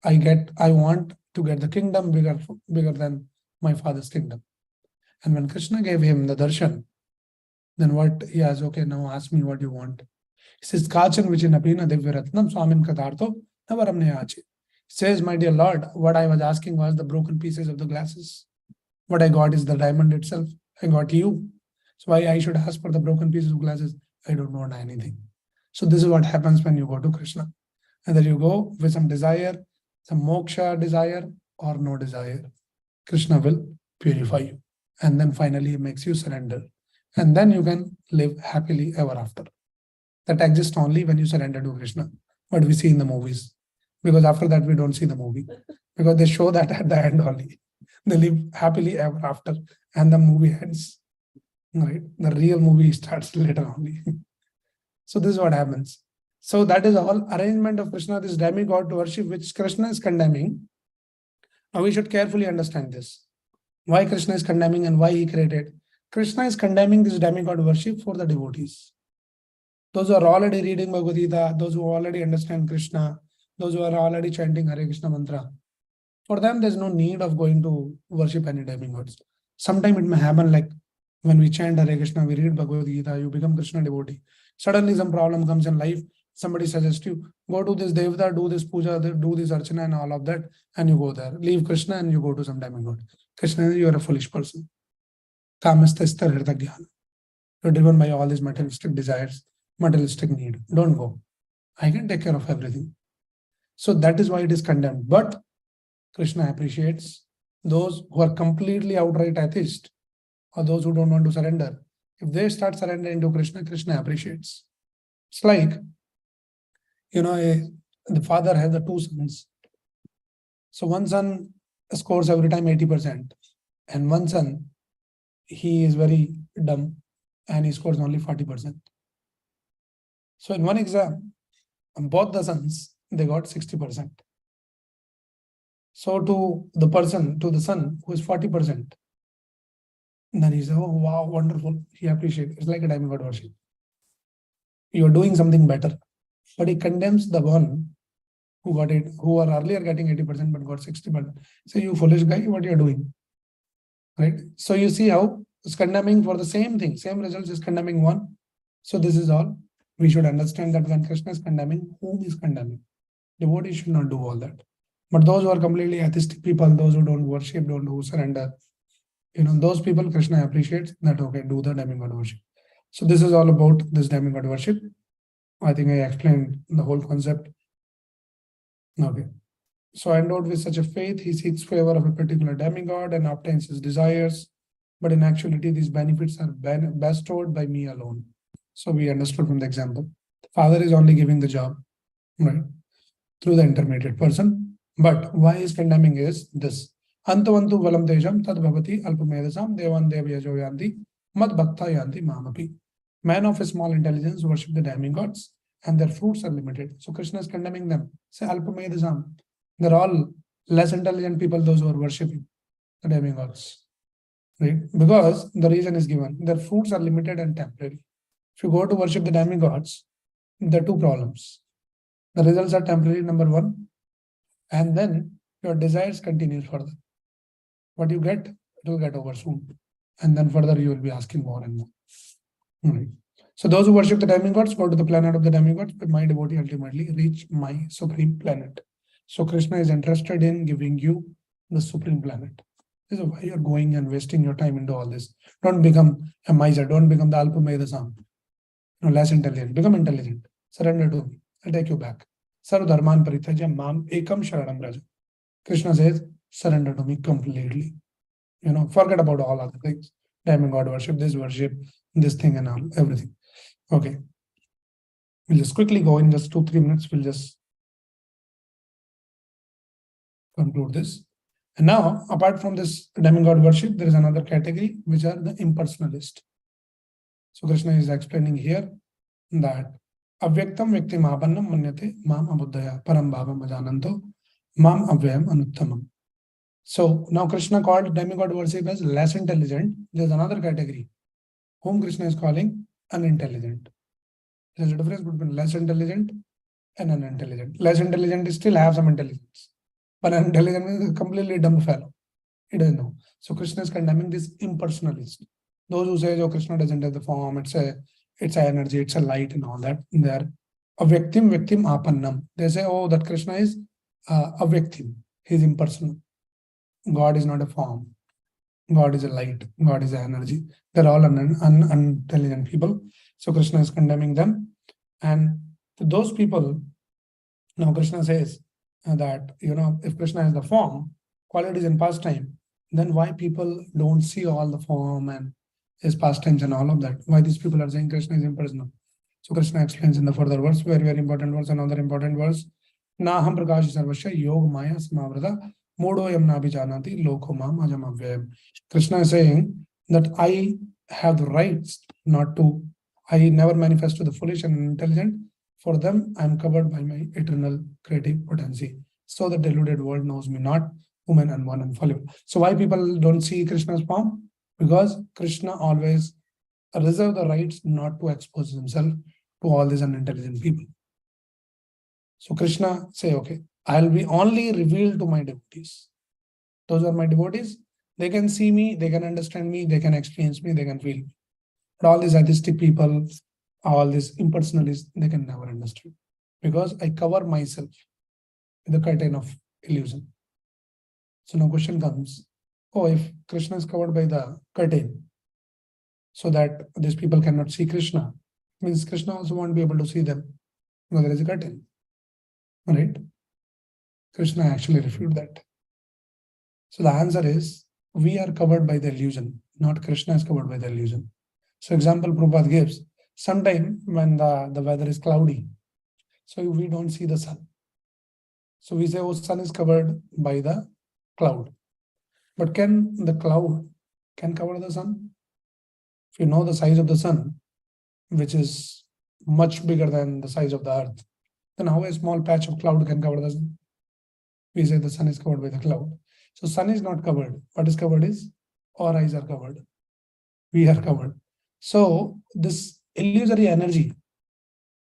I want to get the kingdom bigger than my father's kingdom. And when Krishna gave him the darshan, then what he asked, okay, now ask me what you want. He says, Kachan vichinapina divyaratnam swamin katartho navaramne ache. He says, my dear Lord, what I was asking was the broken pieces of the glasses. What I got is the diamond itself. I got you. So why I should ask for the broken pieces of glasses? I don't want anything. So this is what happens when you go to Krishna. Either you go with some desire, some moksha desire, or no desire. Krishna will purify you. And then finally he makes you surrender. And then you can live happily ever after. That exists only when you surrender to Krishna. What we see in the movies. Because after that we don't see the movie. Because they show that at the end only. They live happily ever after. And the movie ends. Right? The real movie starts later only. So this is what happens. So that is all arrangement of Krishna, this demigod to worship, which Krishna is condemning. Now we should carefully understand this. Why Krishna is condemning and why he created. Krishna is condemning this demigod worship for the devotees. Those who are already reading Bhagavad Gita, those who already understand Krishna, those who are already chanting Hare Krishna mantra, for them, there's no need of going to worship any demigods. Sometime it may happen like when we chant Hare Krishna, we read Bhagavad Gita, you become Krishna devotee. Suddenly some problem comes in life, somebody suggests you, go to this Devata, do this puja, do this archana and all of that, and you go there. Leave Krishna and you go to some demigod. Krishna, you are a foolish person. Kamastha hirta jnana. You're driven by all these materialistic desires, materialistic need. Don't go. I can take care of everything. So that is why it is condemned. But Krishna appreciates those who are completely outright atheist or those who don't want to surrender. If they start surrendering to Krishna, Krishna appreciates. It's like, the father has the two sons. So one son scores every time 80%, and one son, he is very dumb and he scores only 40%. So in one exam, both the sons, they got 60%. So to the son who is 40%, then he says, oh, wow, wonderful. He appreciates. It's like a demigod worship. You are doing something better. But he condemns the one who got it, who are earlier getting 80% but got 60%. So you foolish guy, what you are doing? Right? So you see how it's condemning for the same thing, same results is condemning one. So this is all. We should understand that when Krishna is condemning, whom is condemning? Devotees should not do all that. But those who are completely atheistic people, those who don't worship, don't do surrender, those people Krishna appreciates that, okay, do the demigod worship. So this is all about this demigod worship. I think I explained the whole concept. Okay. So endowed with such a faith, he seeks favor of a particular demigod and obtains his desires. But in actuality, these benefits are bestowed by me alone. So we understood from the example. The father is only giving the job, right, through the intermediate person. But why he's condemning is this. Antavantu valam tejam tad bhavati alpamedasam devan devyajo yanti mad bhakta yanti mamapi. Men of a small intelligence worship the demigods and their fruits are limited. So Krishna is condemning them. Say alpamedasam. They're all less intelligent people, those who are worshipping the demigods. Right? Because the reason is given. Their fruits are limited and temporary. If you go to worship the demigods, there are two problems. The results are temporary, number one, and then your desires continue further. What you get, it will get over soon. And then further you will be asking more and more. Right. So those who worship the demigods go to the planet of the demigods, but my devotee ultimately reach my supreme planet. So Krishna is interested in giving you the supreme planet. This is why you're going and wasting your time into all this. Don't become a miser. Don't become the alpamedasam. Less intelligent. Become intelligent. Surrender to me. I'll take you back. Sarva dharman parityaja mam ekam sharanam raja. Krishna says, surrender to me completely. Forget about all other things. Demigod worship, this thing and all, everything. Okay. We'll just quickly go in just 2-3 minutes. We'll just conclude this. And now, apart from this demigod worship, there is another category, which are the impersonalist. So Krishna is explaining here that avyaktam vyaktim apannam manyate mam abuddhaya param bhavam ajananto mam avyayam anuttamam. So now Krishna called demigod worship as less intelligent. There's another category whom Krishna is calling unintelligent. There's a difference between less intelligent and unintelligent. Less intelligent still have some intelligence, but unintelligent is a completely dumb fellow. He doesn't know. So Krishna is condemning this impersonalist. Those who say, oh, Krishna doesn't have the form, it's a energy, it's a light and all that. They're avyaktim vyaktim apannam. They say, oh, that Krishna is avyaktim. He's impersonal. God is not a form. God is a light. God is an energy. They're all unintelligent people. So Krishna is condemning them. And to those people, now Krishna says that, if Krishna is the form, qualities and pastime, then why people don't see all the form and his pastimes and all of that? Why these people are saying Krishna is impersonal? So Krishna explains in the further verse, very, very important verse, another important verse. Naham prakash sarvasya yog maya samavrata modo yam nabhijanati loko mam ajam avyayam. Krishna is saying that I have the rights not to, I never manifest to the foolish and intelligent. For them, I am covered by my eternal creative potency. So the deluded world knows me not, woman and one and fallible. So why people don't see Krishna's form? Because Krishna always reserve the rights not to expose himself to all these unintelligent people. So Krishna say, okay, I'll be only revealed to my devotees. Those are my devotees. They can see me, they can understand me, they can experience me, they can feel me. But all these atheistic people, all these impersonalists, they can never understand. Because I cover myself with the curtain of illusion. So now question comes, oh, if Krishna is covered by the curtain, so that these people cannot see Krishna, means Krishna also won't be able to see them because there is a curtain. Right? Krishna actually refuted that. So the answer is, we are covered by the illusion, not Krishna is covered by the illusion. So example Prabhupada gives, sometime when the weather is cloudy, so we don't see the sun. So we say, oh, sun is covered by the cloud. But can the cloud can cover the sun? If you know the size of the sun, which is much bigger than the size of the earth, then how a small patch of cloud can cover the sun? We say the sun is covered by the cloud. So sun is not covered. What is covered is our eyes are covered. We are covered. So this illusory energy,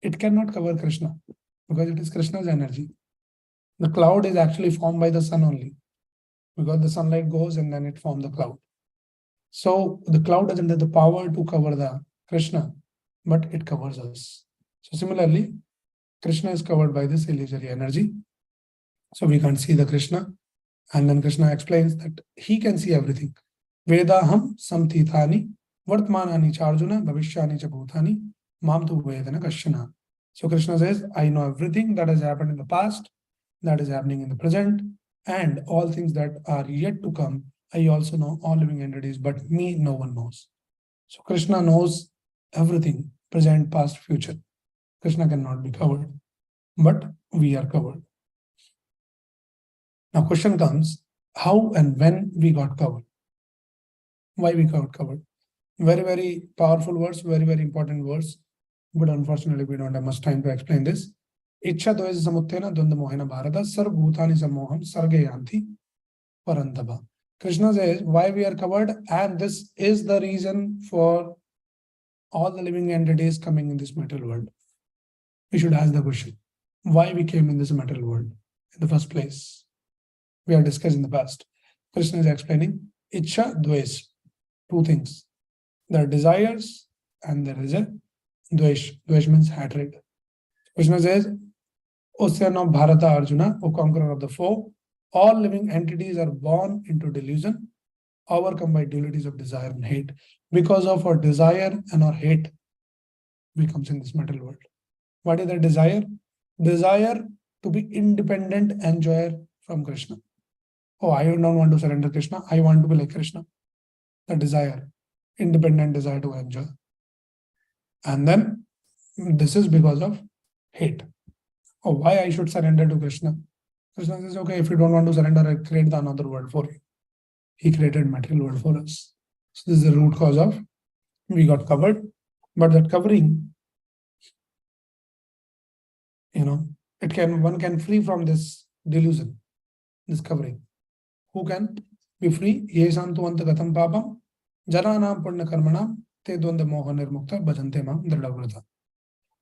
it cannot cover Krishna because it is Krishna's energy. The cloud is actually formed by the sun only because the sunlight goes and then it forms the cloud. So the cloud doesn't have the power to cover the Krishna, but it covers us. So similarly, Krishna is covered by this illusory energy. So we can't see the Krishna. And then Krishna explains that he can see everything. Vedaham samtithani vartmanani charjuna bhavishyani cha bhutani mam tu vedana kashana. So Krishna says, I know everything that has happened in the past, that is happening in the present, and all things that are yet to come. I also know all living entities, but me, no one knows. So Krishna knows everything, present, past, future. Krishna cannot be covered, but we are covered. Now question comes, how and when we got covered? Why we got covered? Very, very powerful words, very, very important words. But unfortunately, we don't have much time to explain this. Ichha dvesa samuttena dvanda mohena bharata sarva bhutani samoham sarge yanti parantaba. Krishna says why we are covered, and this is the reason for all the living entities coming in this material world. We should ask the question, why we came in this material world in the first place? We have discussed in the past. Krishna is explaining Ichha Dvesh, two things. There are desires and there is a Dvesh. Dvesh means hatred. Krishna says, Ocean of Bharata Arjuna, O conqueror of the foe, all living entities are born into delusion, overcome by dualities of desire and hate. Because of our desire and our hate, we come in this material world. What is the desire? Desire to be independent and enjoyer from Krishna. Oh, I don't want to surrender Krishna. I want to be like Krishna. The desire, independent desire to enjoy. And then this is because of hate. Oh, why I should surrender to Krishna? Krishna says, okay, if you don't want to surrender, I create the another world for you. He created material world for us. So this is the root cause of we got covered. But that covering, one can free from this delusion, this covering. Who can be free? Yesantu antagatam papam jananam punya karmanam te dvanda moha nirmukta bhajante mam dridhavrata.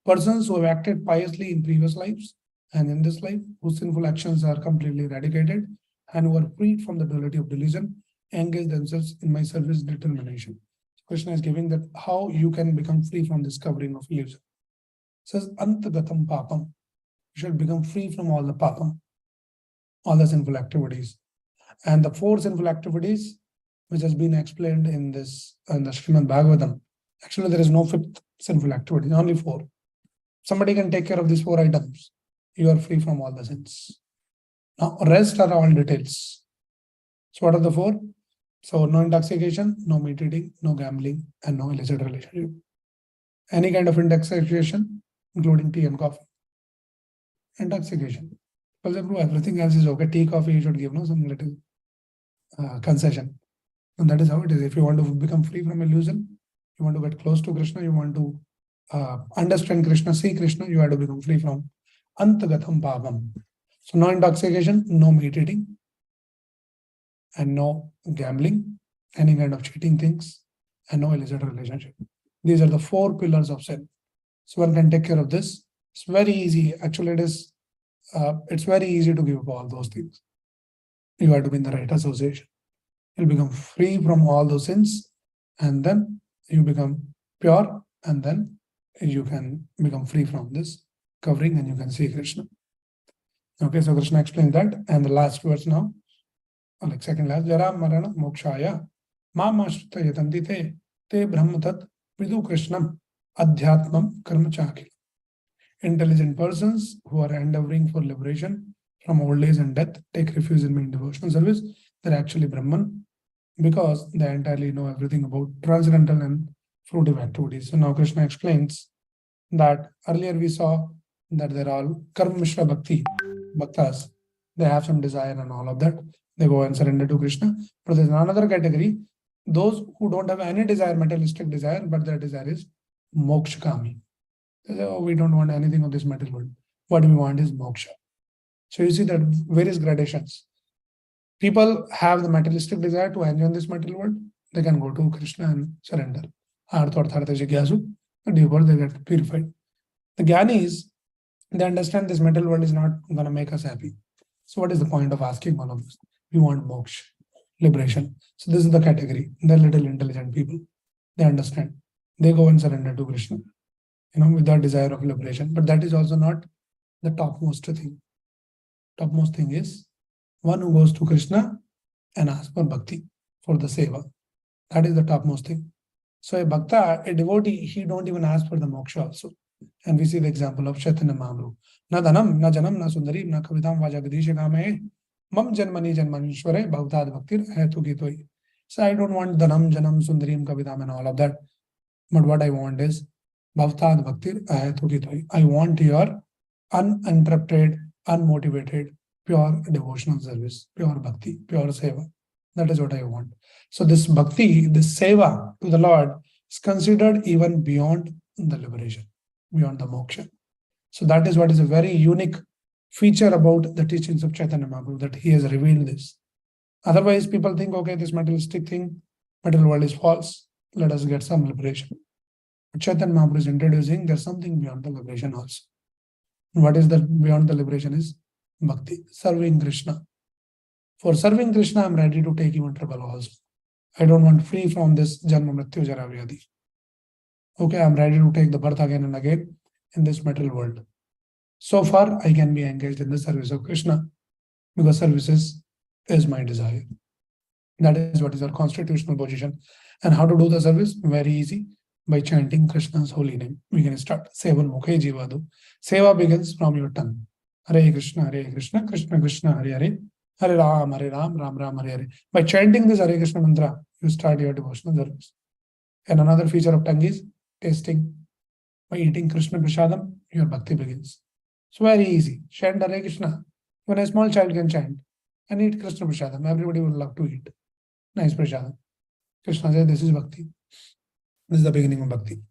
Persons who have acted piously in previous lives and in this life, whose sinful actions are completely eradicated and who are freed from the duality of delusion, engage themselves in my service determination. Krishna is giving that how you can become free from this covering of illusion. It says antagatam papam. You should become free from all the papam, all the sinful activities. And the four sinful activities, which has been explained in the Srimad Bhagavatam, actually there is no fifth sinful activity, only four. Somebody can take care of these four items. You are free from all the sins. Now, rest are all details. So what are the four? So no intoxication, no meat eating, no gambling, and no illicit relationship. Any kind of intoxication, including tea and coffee. Intoxication. For example, everything else is okay. Tea, coffee, you should give some little concession. And that is how it is. If you want to become free from illusion, you want to get close to Krishna, you want to understand Krishna, see Krishna, you have to become free from antagatam bhavam. So no intoxication, no meat eating, and no gambling, any kind of cheating things, and no illicit relationship. These are the four pillars of sin. So one can take care of this. It's very easy. Actually, it's very easy to give up all those things. You have to be in the right association. You'll become free from all those sins, and then you become pure, and then you can become free from this covering, and you can see Krishna. Okay, so Krishna explains that, and the last verse now, like second last, Jara Marana Mokshaya Mam Ashrita Yatanti Te Brahma Tat Vidu Krishnam Adhyatmam Karma Chakil. Intelligent persons who are endeavoring for liberation from old age and death take refuge in my devotional service. They're actually Brahman, because they entirely know everything about transcendental and fruitive activities. So now Krishna explains that earlier we saw that they're all Karma Mishra Bhakti, Bhaktas. They have some desire and all of that. They go and surrender to Krishna. But there's another category, those who don't have any desire, materialistic desire, but their desire is Mokshakami. They say, oh, we don't want anything of this material world. What we want is moksha. So you see that various gradations. People have the materialistic desire to enjoy this material world. They can go to Krishna and surrender. Artha Arthartha Jigyasu, the devour, they get purified. The Gyanis, they understand this material world is not going to make us happy. So what is the point of asking all of this? We want moksha, liberation. So this is the category. They're little intelligent people. They understand. They go and surrender to Krishna, without desire of liberation. But that is also not the topmost thing. Topmost thing is one who goes to Krishna and asks for bhakti, for the seva. That is the topmost thing. So a bhakta, a devotee, he don't even ask for the moksha also. And we see the example of Chaitanya Mahaprabhu. Na dhanam, na janam, na sundarim, na kavitam vajagadisha kame, mam janmani janmanishware, bhavtad bhaktir hetu gitoi. So I don't want dhanam, janam, sundarim, kavitam and all of that. But what I want is bhavtad bhaktir hetu gitoi. I want your uninterrupted, unmotivated, pure devotional service, pure bhakti, pure seva. That is what I want. So this bhakti, this seva to the Lord is considered even beyond the liberation, beyond the moksha. So that is what is a very unique feature about the teachings of Chaitanya Mahaprabhu, that he has revealed this. Otherwise, people think, okay, this materialistic thing, material world is false. Let us get some liberation. But Chaitanya Mahaprabhu is introducing there's something beyond the liberation also. What is the beyond the liberation is bhakti, serving Krishna. For serving Krishna, I'm ready to take even trouble also. I don't want free from this Janma Mrityu Jara Vyadhi. Okay, I'm ready to take the birth again and again in this material world. So far, I can be engaged in the service of Krishna, because services is my desire. That is what is our constitutional position. And how to do the service? Very easy. By chanting Krishna's holy name. We can start. Sevan Mukhe Jivadu. Seva begins from your tongue. Hare Krishna, Krishna Krishna, Hare Hare. Hare Ram, Ram Ram, Hare Hare. By chanting this Hare Krishna mantra, you start your devotional service. And another feature of tongue is tasting. By eating Krishna Prasadam, your bhakti begins. It's very easy. Chant Hare Krishna. Even a small child can chant and eat Krishna Prasadam. Everybody would love to eat. Nice Prasadam. Krishna says, this is bhakti. This is the beginning of bhakti.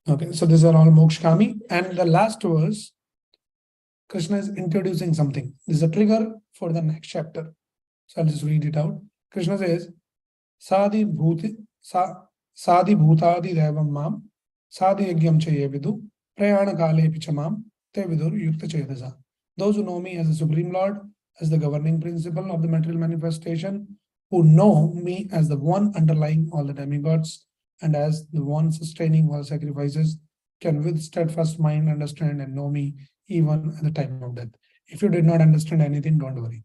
Okay, so these are all mokshkami. And the last verse, Krishna is introducing something. This is a trigger for the next chapter. So I'll just read it out. Krishna says, Sadi bhutadi devam mam, Sadi yagyam chaye vidu, prayana kale pichamam, te vidur yukta chedasa. Those who know me as the Supreme Lord, as the governing principle of the material manifestation, who know me as the one underlying all the demigods, and as the one sustaining all sacrifices, can with steadfast mind understand and know me even at the time of death. If you did not understand anything, don't worry.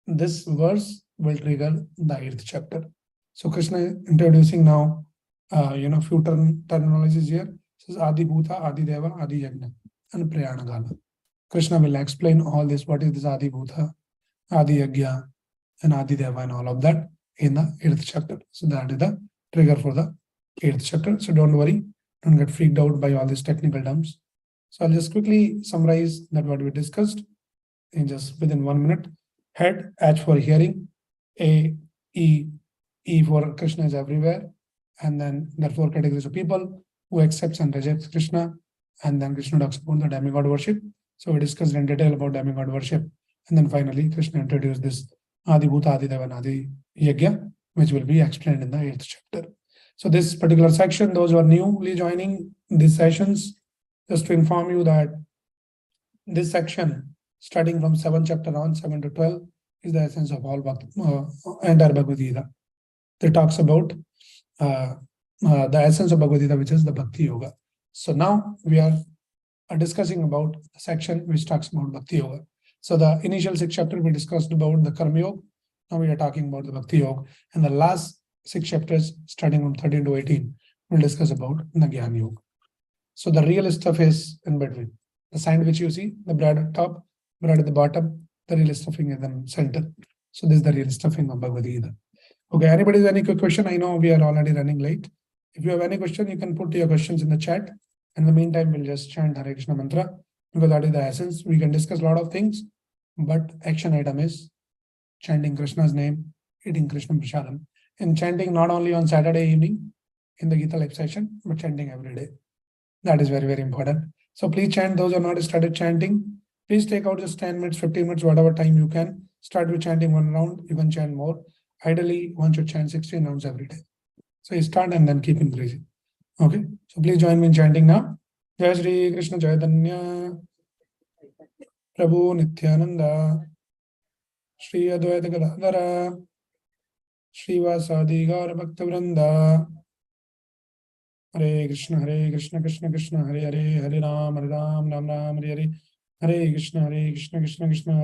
This verse will trigger the 8th chapter. So Krishna is introducing now, few terminologies here. It says Adi Bhuta, Adi Deva, Adi Yajna, and Prayana Gala. Krishna will explain all this. What is this Adi Bhuta, Adi Yajna, and Adi Deva, and all of that in the 8th chapter. So that is the trigger for the 8th chapter. So don't worry, don't get freaked out by all these technical terms. So I'll just quickly summarize that what we discussed in just within 1 minute. Head, H for hearing, A, E for Krishna is everywhere, and then there are 4 categories of people who accepts and rejects Krishna, and then Krishna talks about the demigod worship. So we discussed in detail about demigod worship, and then finally Krishna introduced this Adi Bhuta, Adi Deva, and Adi Yajna, which will be explained in the 8th chapter. So this particular section, those who are newly joining these sessions, just to inform you that this section, starting from 7th chapter on, 7 to 12, is the essence of all entire Bhagavad Gita. It talks about the essence of Bhagavad Gita, which is the Bhakti Yoga. So now we are discussing about the section which talks about Bhakti Yoga. So the initial 6 chapters we discussed about the Karma Yoga. Now we are talking about the Bhakti Yoga. And the last 6 chapters, starting from 13 to 18, we'll discuss about the Jnana Yoga. So the real stuff is in between. The sandwich you see, the bread at top, bread at the bottom, the real stuffing in the center. So this is the real stuffing of Bhagavad Gita. Okay, anybody has any quick question? I know we are already running late. If you have any question, you can put your questions in the chat. In the meantime, we'll just chant Hare Krishna mantra, because that is the essence. We can discuss a lot of things, but action item is chanting Krishna's name, eating Krishna Prasadam, and chanting not only on Saturday evening in the Gita live session, but chanting every day. That is very, very important. So please chant. Those who are not started chanting, please take out just 10 minutes, 15 minutes, whatever time you can. Start with chanting 1 round. You can chant more. Ideally, one should chant 16 rounds every day. So you start and then keep increasing. Okay. So please join me in chanting now. Jai Shri Krishna Chaitanya Prabhu Nityananda Shri Advaita Gadadhara Shri Vasadi Gaura Bhakta Vrinda. Hare Krishna Krishna Krishna Hare Hare, Hare Ram Ram Ram Hare Hare, Hare Krishna Krishna Krishna Hare